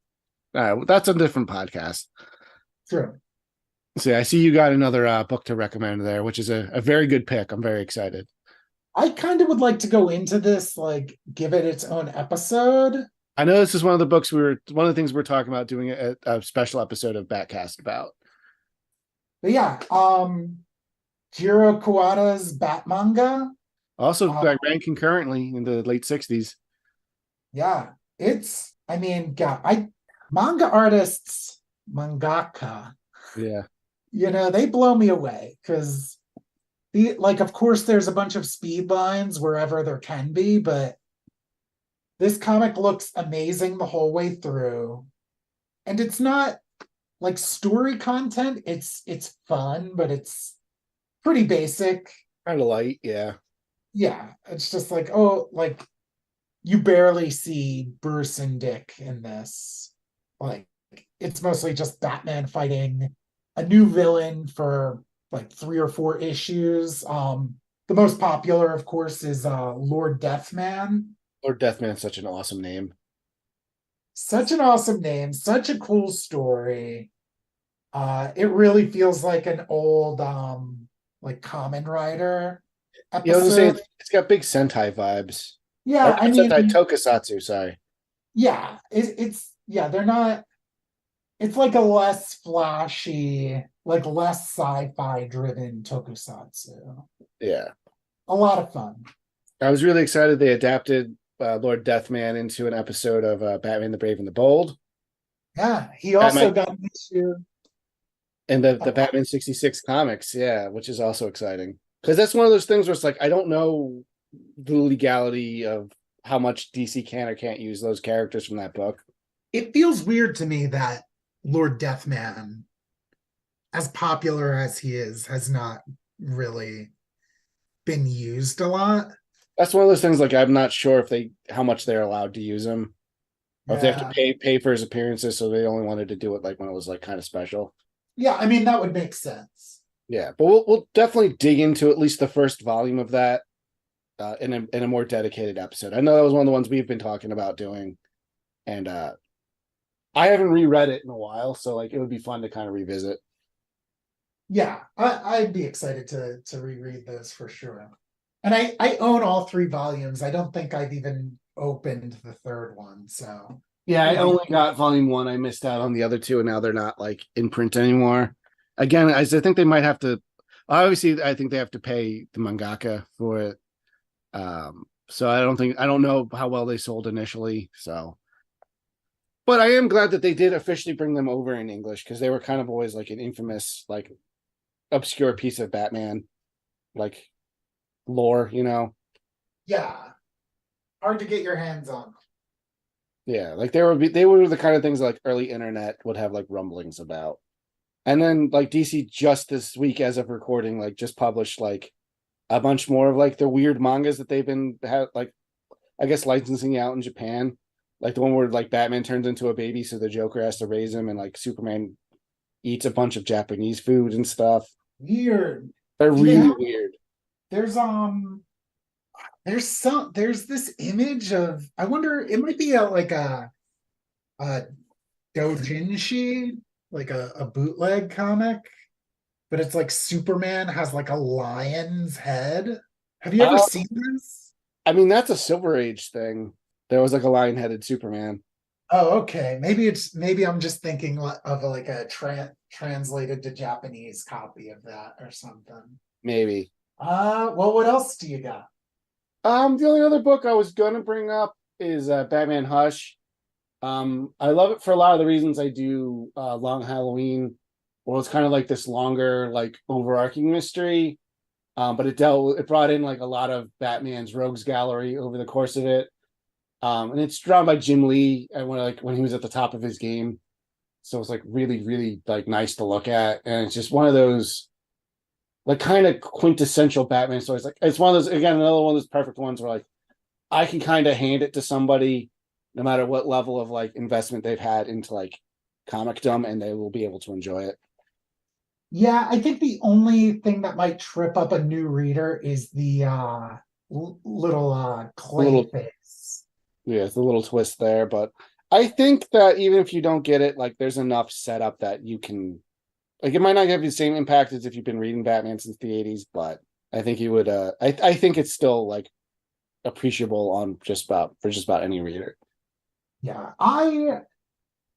a different podcast. True. So I see you got another book to recommend there, which is a very good pick. I'm very excited. I kind of would like to go into this, like, give it its own episode. I know this is one of the things we're talking about doing a special episode of Batcast about. But yeah, Jiro Kawada's Bat manga. Also, Uh, ran concurrently in the late '60s. yeah, I mean, yeah, manga artists, mangaka, Yeah, they blow me away because like, of course, there's a bunch of speed lines wherever there can be, but this comic looks amazing the whole way through. And it's not like story content. It's fun, but it's pretty basic. kind of light. Yeah, Yeah, it's just like, oh, like you barely see Bruce and Dick in this. Like it's mostly just Batman fighting a new villain for like 3 or 4 issues. The most popular, of course, is Lord Deathman. Lord Deathman's such an awesome name. Such an awesome name, such a cool story. It really feels like an old like Common Rider Yeah, I was gonna say episode. it's got big Sentai vibes. Or Yeah, I not Sentai, mean, Tokusatsu. Sorry. yeah, it's yeah, they're not, it's like a less flashy, like less sci-fi driven tokusatsu. Yeah, A lot of fun. I was really excited they adapted Lord Deathman into an episode of Batman the Brave and the Bold. Yeah, he That also might got an issue. and the Batman 66 comics, yeah, which is also exciting. Because that's one of those things where it's like I don't know the legality of how much DC can or can't use those characters from that book. It feels weird to me that Lord Deathman, as popular as he is, has not really been used a lot. That's one of those things like I'm not sure if they how much they're allowed to use him. Or if they have to Yeah. pay for his appearances, so they only wanted to do it like when it was like kind of special. Yeah, I mean that would make sense. Yeah, but we'll definitely dig into at least the first volume of that in a more dedicated episode. I know that was one of the ones we've been talking about doing, and I haven't reread it in a while, so like it would be fun to kind of revisit. Yeah, I'd be excited to reread this for sure. And I own all 3 volumes. I don't think I've even opened the third one, so Yeah, I it'll be only got volume one. I missed out on the other two, and now they're not like in print anymore. Again, I think they might have to. Obviously, I think they have to pay the mangaka for it. So I don't know how well they sold initially. So, but I am glad that they did officially bring them over in English because they were kind of always like an infamous, like obscure piece of Batman. like lore, you know. Yeah, hard to get your hands on. Yeah, like they were the kind of things like early internet would have like rumblings about. And then like DC just this week as of recording like just published like a bunch more of like the weird mangas that they've been like I guess licensing out in Japan. Like the one where like Batman turns into a baby so the Joker has to raise him and like Superman eats a bunch of Japanese food and stuff. Weird. They're Do they really have weird. there's there's this image of I wonder it might be a doujinshi, like a bootleg comic, but it's like Superman has like a lion's head. Have you ever Uh, seen this? I mean that's a Silver Age thing. There was like a lion-headed Superman. Oh, okay. Maybe I'm just thinking of like a translated to Japanese copy of that or something. Maybe. Well, what else do you got? The only other book I was gonna bring up is Batman Hush. I love it for a lot of the reasons I do Long Halloween. Well, it's kind of like this longer, like overarching mystery. But it brought in like a lot of Batman's rogues gallery over the course of it. And it's drawn by Jim Lee and when he was at the top of his game. So it's like really, really like nice to look at. And it's just one of those like kind of quintessential Batman stories. Like it's one of those again, another one of those perfect ones where like I can kind of hand it to somebody no matter what level of like investment they've had into like comicdom and they will be able to enjoy it. Yeah, I think the only thing that might trip up a new reader is the little A clay little face. Yeah, it's a little twist there, but I think that even if you don't get it, like there's enough setup that you can like it might not have the same impact as if you've been reading Batman since the 80s, but I think you would I think it's still like appreciable on just about any reader. Yeah, I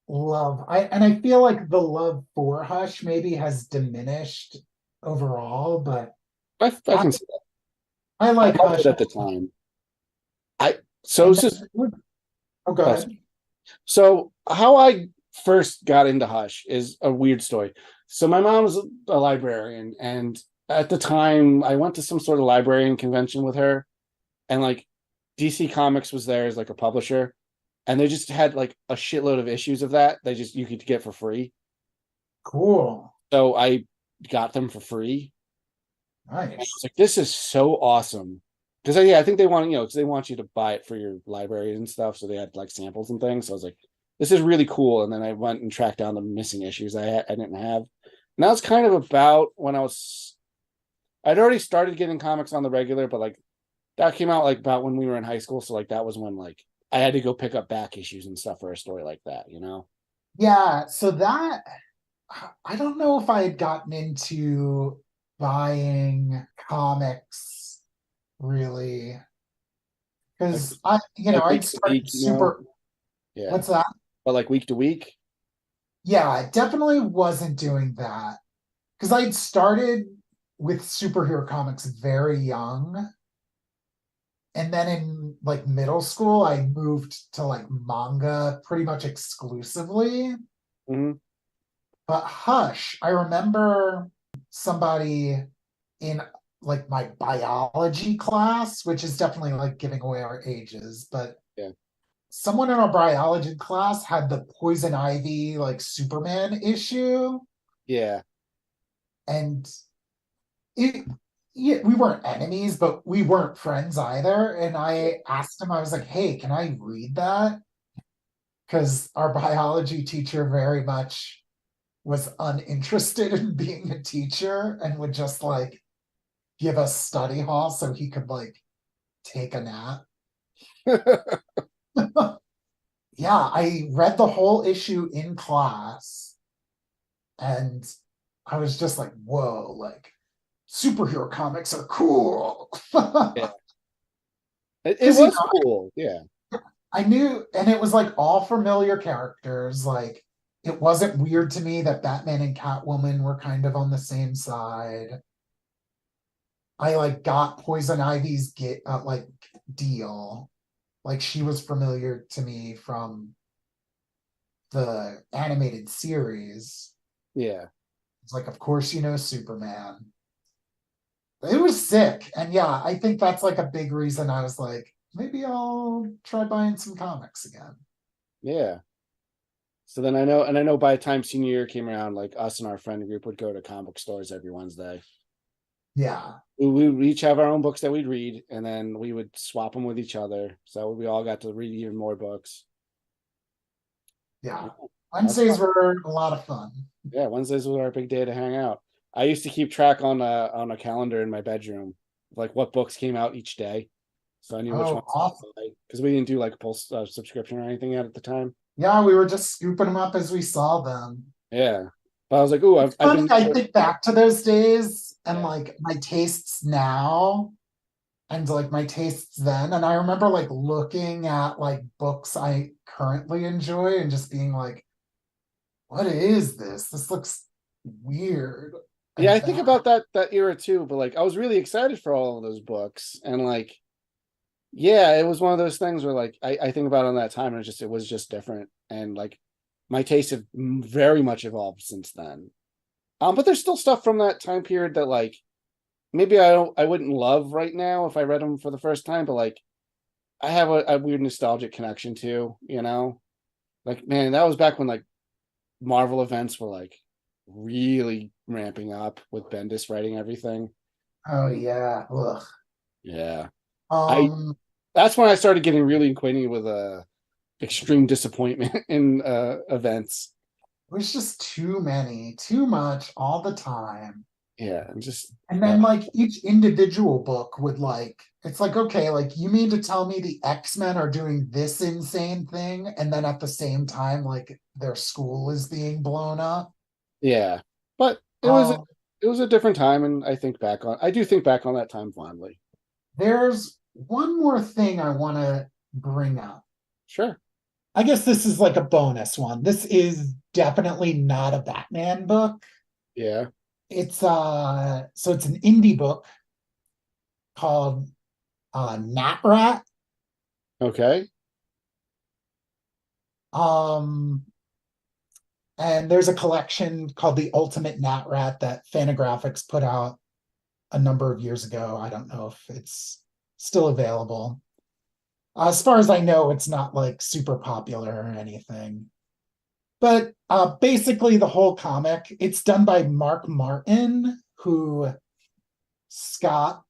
feel like the love for Hush maybe has diminished overall, but I I, can see that. I I like loved Hush. it at the time. I so And this is oh, go uh, ahead. so how I first got into Hush is a weird story. So my mom was a librarian, and at the time I went to some sort of librarian convention with her, and like DC Comics was there as like a publisher, and they just had like a shitload of issues of that. They just you could get for free. Cool. So I got them for free. And I was Nice. like, this is so awesome. Because yeah, I think they want because they want you to buy it for your library and stuff. So they had like samples and things. So I was like, this is really cool. And then I went and tracked down the missing issues I didn't have. And that was kind of about when I'd already started getting comics on the regular, but like that came out like about when we were in high school. So like that was when like I had to go pick up back issues and stuff for a story like that, you know? Yeah, so that I don't know if I had gotten into buying comics really Like because week I'd to week, started you know? super. Yeah. What's that? But like week to week. Yeah, I definitely wasn't doing that because I'd started with superhero comics very young. And then in like middle school, I moved to like manga pretty much exclusively. Mm-hmm. But Hush, I remember somebody in like my biology class, which is definitely like giving away our ages, but Yeah. someone in our biology class had the Poison Ivy like Superman issue, Yeah. and it yeah, we weren't enemies, but we weren't friends either. And I asked him, I was like, hey, can I read that? Because our biology teacher very much was uninterested in being a teacher and would just like give us study hall so he could like take a nap. Yeah, I read the whole issue in class and I was just like, whoa, like superhero comics are cool. Yeah. It Because, was cool. Yeah. I knew, and it was like all familiar characters. Like, it wasn't weird to me that Batman and Catwoman were kind of on the same side. I like got Poison Ivy's get like deal. Like she was familiar to me from the animated series. Yeah. It's like, of course, you know Superman. It was sick. And yeah, I think that's like a big reason I was like, maybe I'll try buying some comics again. Yeah. So then I know by the time senior year came around, like us and our friend group would go to comic stores every Wednesday. Yeah. We would each have our own books that we'd read, and then we would swap them with each other. So we all got to read even more books. Yeah. That was fun. Wednesdays were a lot of fun. Yeah, Wednesdays was our big day to hang out. I used to keep track on a calendar in my bedroom, like what books came out each day, so I knew which Oh, ones to awesome. buy because we didn't do like a pulse subscription or anything yet at the time. Yeah, we were just scooping them up as we saw them. Yeah, but I was like, "Ooh, It's I've funny, been." I think back to those days and Yeah, like my tastes now and like my tastes then. And I remember like looking at like books I currently enjoy and just being like, what is this? This looks weird yeah. and I think bad. about that era too. But like, I was really excited for all of those books, and like, yeah, it was one of those things where like I think about it on that time, and it was just different, and like my tastes have very much evolved since then. But there's still stuff from that time period that like maybe I wouldn't love right now if I read them for the first time, but like I have a weird nostalgic connection to, you know? Like, man, that was back when like Marvel events were like really ramping up with Bendis writing everything. Oh yeah. Ugh. Yeah. I Um, That's when I started getting really acquainted with extreme disappointment in events. it was just too many, too much all the time. Yeah, and just And then like each individual book would like, it's like, okay, like you mean to tell me the X-Men are doing this insane thing, and then at the same time, like their school is being blown up. yeah. But Um, it was a different time, and I do think back on that time fondly. there's one more thing I want to bring up. Sure. I guess this is like a bonus one. This is definitely not a Batman book. Yeah. It's so it's an indie book called Nat Rat. Okay. Um and there's a collection called the Ultimate Nat Rat that Fantagraphics put out a number of years ago. I don't know if it's still available. As far as I know, it's not like super popular or anything. But basically, the whole comic, it's done by Mark Martin, who Scott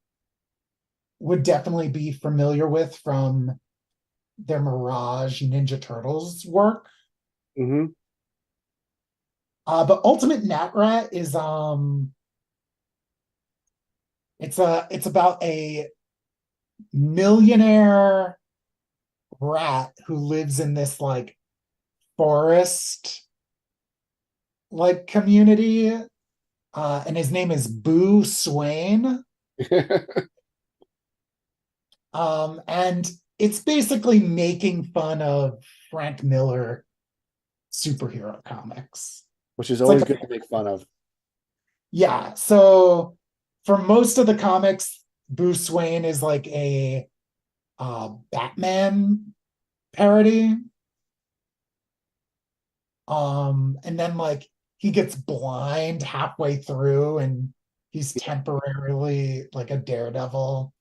would definitely be familiar with from their Mirage Ninja Turtles work. Mm-hmm. But Ultimate Nat Rat is it's about a millionaire rat who lives in this like forest like community, and his name is Boo Swain. And it's basically making fun of Frank Miller superhero comics. Which is It's like always a, good to make fun of. yeah. So for most of the comics, Bruce Wayne is like a Batman parody. And then like he gets blind halfway through and he's temporarily like a Daredevil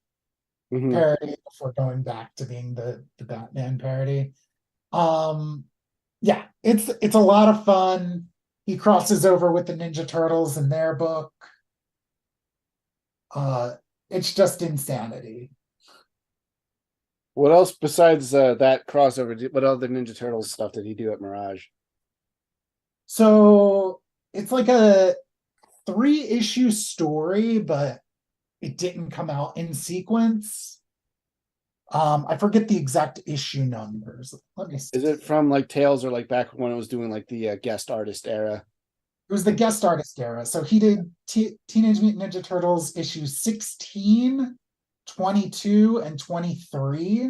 Hmm. parody before going back to being the Batman parody. Um yeah, it's a lot of fun. He crosses over with the Ninja Turtles in their book. Uh it's just insanity. What else besides that crossover? What other Ninja Turtles stuff did he do at Mirage? So it's like a three-issue story, but it didn't come out in sequence. I forget the exact issue numbers. Let me Is see. it from like Tales or like back when it was doing like the guest artist era? It was the guest artist era. So he did Teenage Mutant Ninja Turtles issues 16, 22, and 23.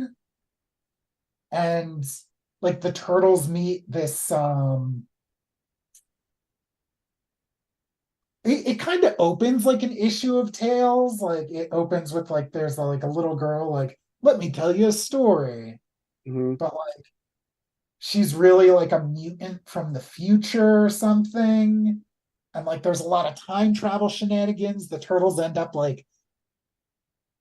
And like the turtles meet this it kind of opens like an issue of Tales. Like it opens with like there's like a little girl like, let me tell you a story. Hmm. But like she's really like a mutant from the future or something. And like there's a lot of time travel shenanigans. The turtles end up like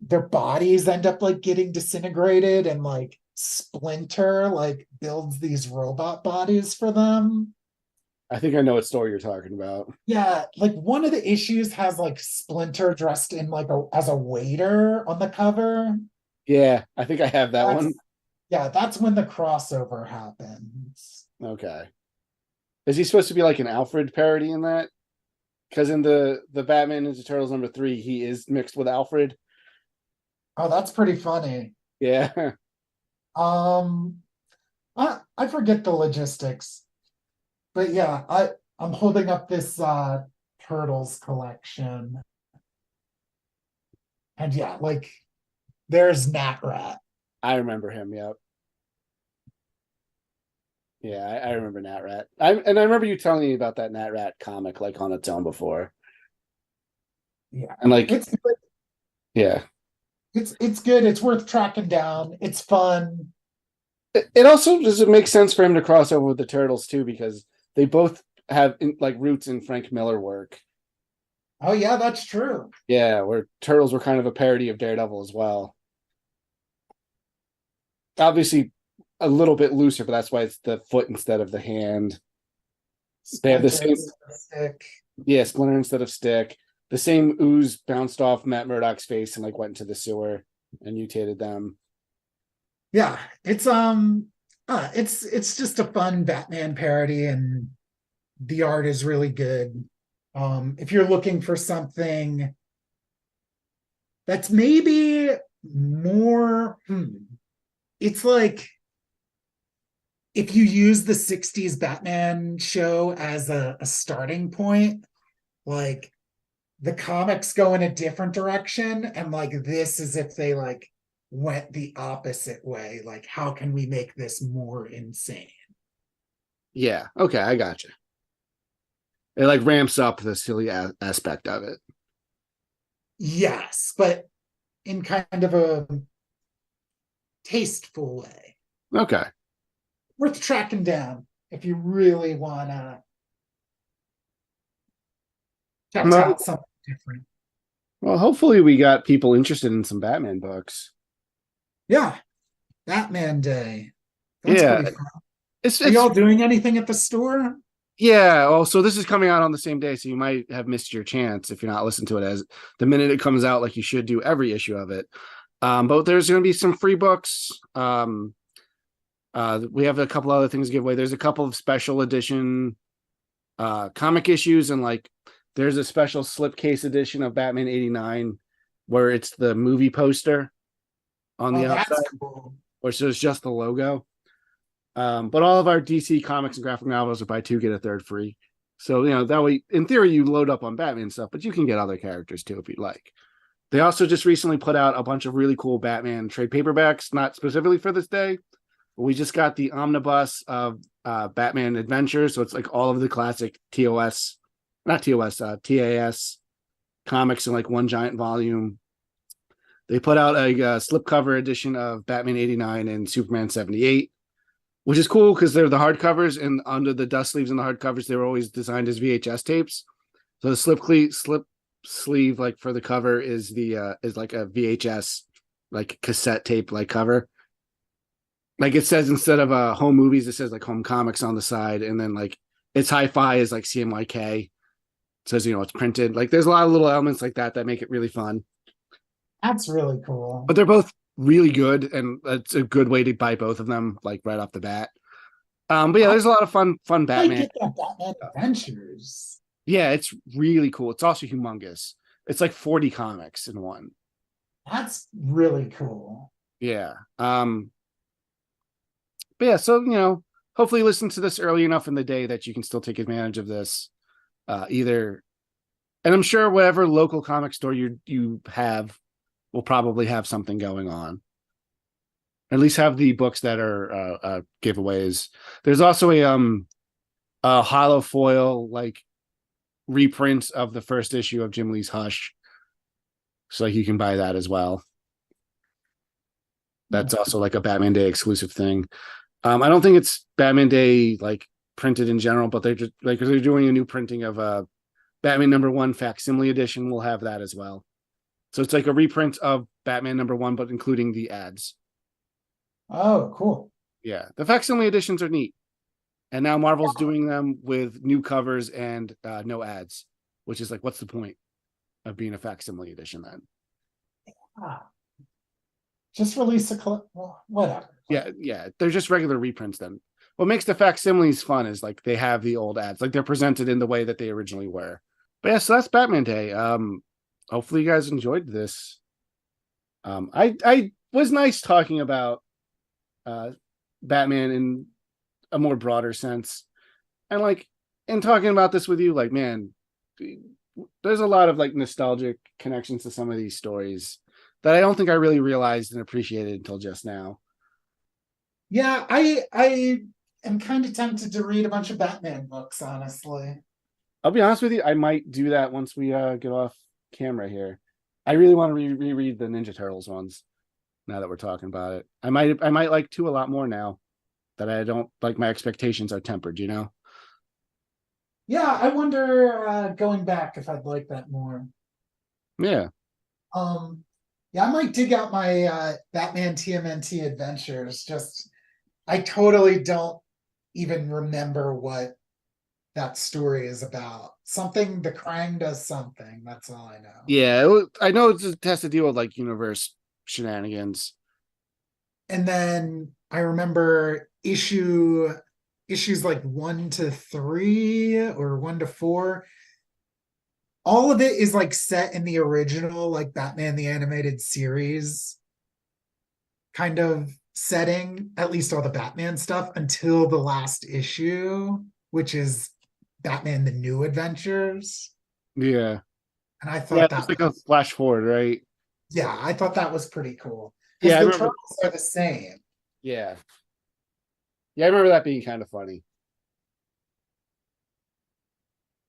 their bodies end up like getting disintegrated, and like Splinter like builds these robot bodies for them. I think I know what story you're talking about. Yeah, like one of the issues has like Splinter dressed in like a as a waiter on the cover. Yeah, I think I have that That's one. yeah, that's when the crossover happens. Okay. Is he supposed to be like an Alfred parody in that? Because in the Batman Ninja Turtles #3, he is mixed with Alfred. Oh, that's pretty funny. Yeah. Um, I forget the logistics, but yeah, I'm holding up this Turtles collection, and yeah, like there's Nat Rat. I remember him. Yep. Yeah, I remember Nat Rat. I remember you telling me about that Nat Rat comic like on its own before. Yeah, And like, it's good. yeah. It's good. It's worth tracking down. It's fun. It also does make sense for him to cross over with the Turtles too, because they both have like roots in Frank Miller work. Oh yeah, that's true. Yeah, where Turtles were kind of a parody of Daredevil as well. Obviously, a little bit looser, but that's why it's the foot instead of the hand. They have the same, Stick. yeah, Splinter instead of Stick. The same ooze bounced off Matt Murdock's face and like went into the sewer and mutated them. Yeah, it's just a fun Batman parody, and the art is really good. If you're looking for something that's maybe more, it's like if you use the 60s Batman show as a starting point, like the comics go in a different direction, and like this is if they like went the opposite way. Like, how can we make this more insane? Yeah, okay, I gotcha. It like ramps up the silly aspect of it. Yes, but in kind of a tasteful way. Okay. Worth tracking down if you really want to check Well, out something different. well, hopefully we got people interested in some Batman books. Yeah, Batman Day. That's Yeah, pretty fun. Are it's y'all doing anything at the store? yeah. Oh, so this is coming out on the same day, so you might have missed your chance if you're not listening to it as the minute it comes out, like you should do every issue of it. But there's going to be some free books. We have a couple other things to give away. There's a couple of special edition comic issues, and like there's a special slipcase edition of Batman '89 where it's the movie poster on the Oh, outside, that's cool. or so it's just the logo. But all of our DC comics and graphic novels are buy two get a third free. So that way, in theory, you load up on Batman stuff, but you can get other characters too if you'd like. They also just recently put out a bunch of really cool Batman trade paperbacks, not specifically for this day. But we just got the omnibus of Batman Adventures, so it's like all of the classic TAS comics in like one giant volume. They put out a slipcover edition of Batman '89 and Superman '78, which is cool because they're the hardcovers, and under the dust sleeves and the hardcovers, they were always designed as VHS tapes. So the slip sleeve, like for the cover, is like a VHS like cassette tape like cover. Like it says, instead of home movies, it says like home comics on the side, and then like its hi-fi is like CMYK. It says it's printed. Like there's a lot of little elements like that make it really fun. That's really cool. But they're both really good, and it's a good way to buy both of them like right off the bat. But yeah, I there's a lot of fun might Batman. get that Batman Adventures. Yeah, it's really cool. It's also humongous. It's like 40 comics in one. That's really cool. Yeah. But yeah, so hopefully listen to this early enough in the day that you can still take advantage of this. Either, and I'm sure whatever local comic store you have will probably have something going on. At least have the books that are giveaways. There's also a hollow foil like reprint of the first issue of Jim Lee's Hush, so like you can buy that as well. That's also like a Batman Day exclusive thing. I don't think it's Batman Day like printed in general, but they're just like they're doing a new printing of Batman #1 facsimile edition. We'll have that as well. So it's like a reprint of Batman #1, but including the ads. Oh, cool. Yeah, the facsimile editions are neat. And now Marvel's doing them with new covers and no ads, which is like, what's the point of being a facsimile edition then? Ah, just release whatever. Yeah, they're just regular reprints then. What makes the facsimiles fun is like they have the old ads, like they're presented in the way that they originally were. But yeah, so that's Batman Day. Hopefully you guys enjoyed this. I was nice talking about Batman in a more broader sense, and like in talking about this with you, like, man, there's a lot of like nostalgic connections to some of these stories that I don't think I really realized and appreciated until just now. Yeah, I am kind of tempted to read a bunch of Batman books, honestly. I'll be honest with you, I might do that once we get off camera here. I really want to reread the Ninja Turtles ones now that we're talking about it. I might like 2 a lot more now that I don't like, my expectations are tempered, you know? Yeah, I wonder going back if I'd like that more. Yeah. Yeah, I might dig out my Batman TMNT adventures. Just I totally don't even remember what that story is about. Something the Krang does something. That's all I know. Yeah, I know it has to deal with like universe shenanigans. And then I remember issues like 1 to 3 or 1 to 4. All of it is like set in the original, like Batman the Animated Series kind of setting, at least all the Batman stuff, until the last issue, which is Batman the New Adventures. Yeah. And I Yeah, thought it's that like a was, flash forward, right? yeah, I thought that was pretty cool. Because Yeah, I the remember. Turtles are the same. Yeah. Yeah, I remember that being kind of funny.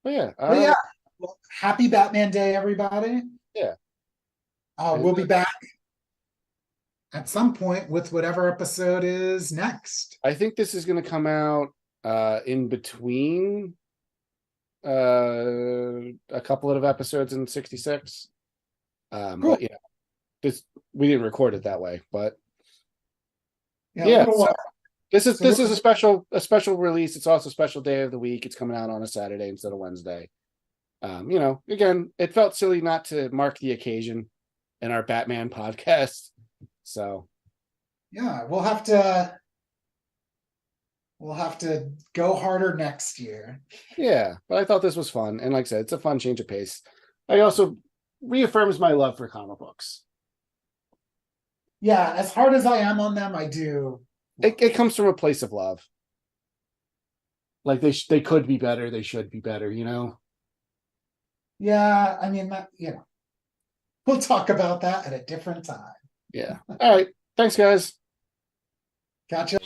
But yeah, But yeah, well, happy Batman Day, everybody. yeah. We'll be back at some point with whatever episode is next. I think this is going to come out in between a couple of episodes in 66. Cool. But yeah, this we didn't record it that way, but Yeah, yeah, a little so while. this is a special release. It's also a special day of the week. It's coming out on a Saturday instead of Wednesday. Again, it felt silly not to mark the occasion in our Batman podcast. So Yeah, we'll have to go harder next year. yeah, but I thought this was fun, and like I said, it's a fun change of pace. I also reaffirms my love for comic books. Yeah, as hard as I am on them, I do. It comes from a place of love. Like they could be better, they should be better, you know. Yeah, I mean that, we'll talk about that at a different time. Yeah. All right. Thanks, guys. Gotcha.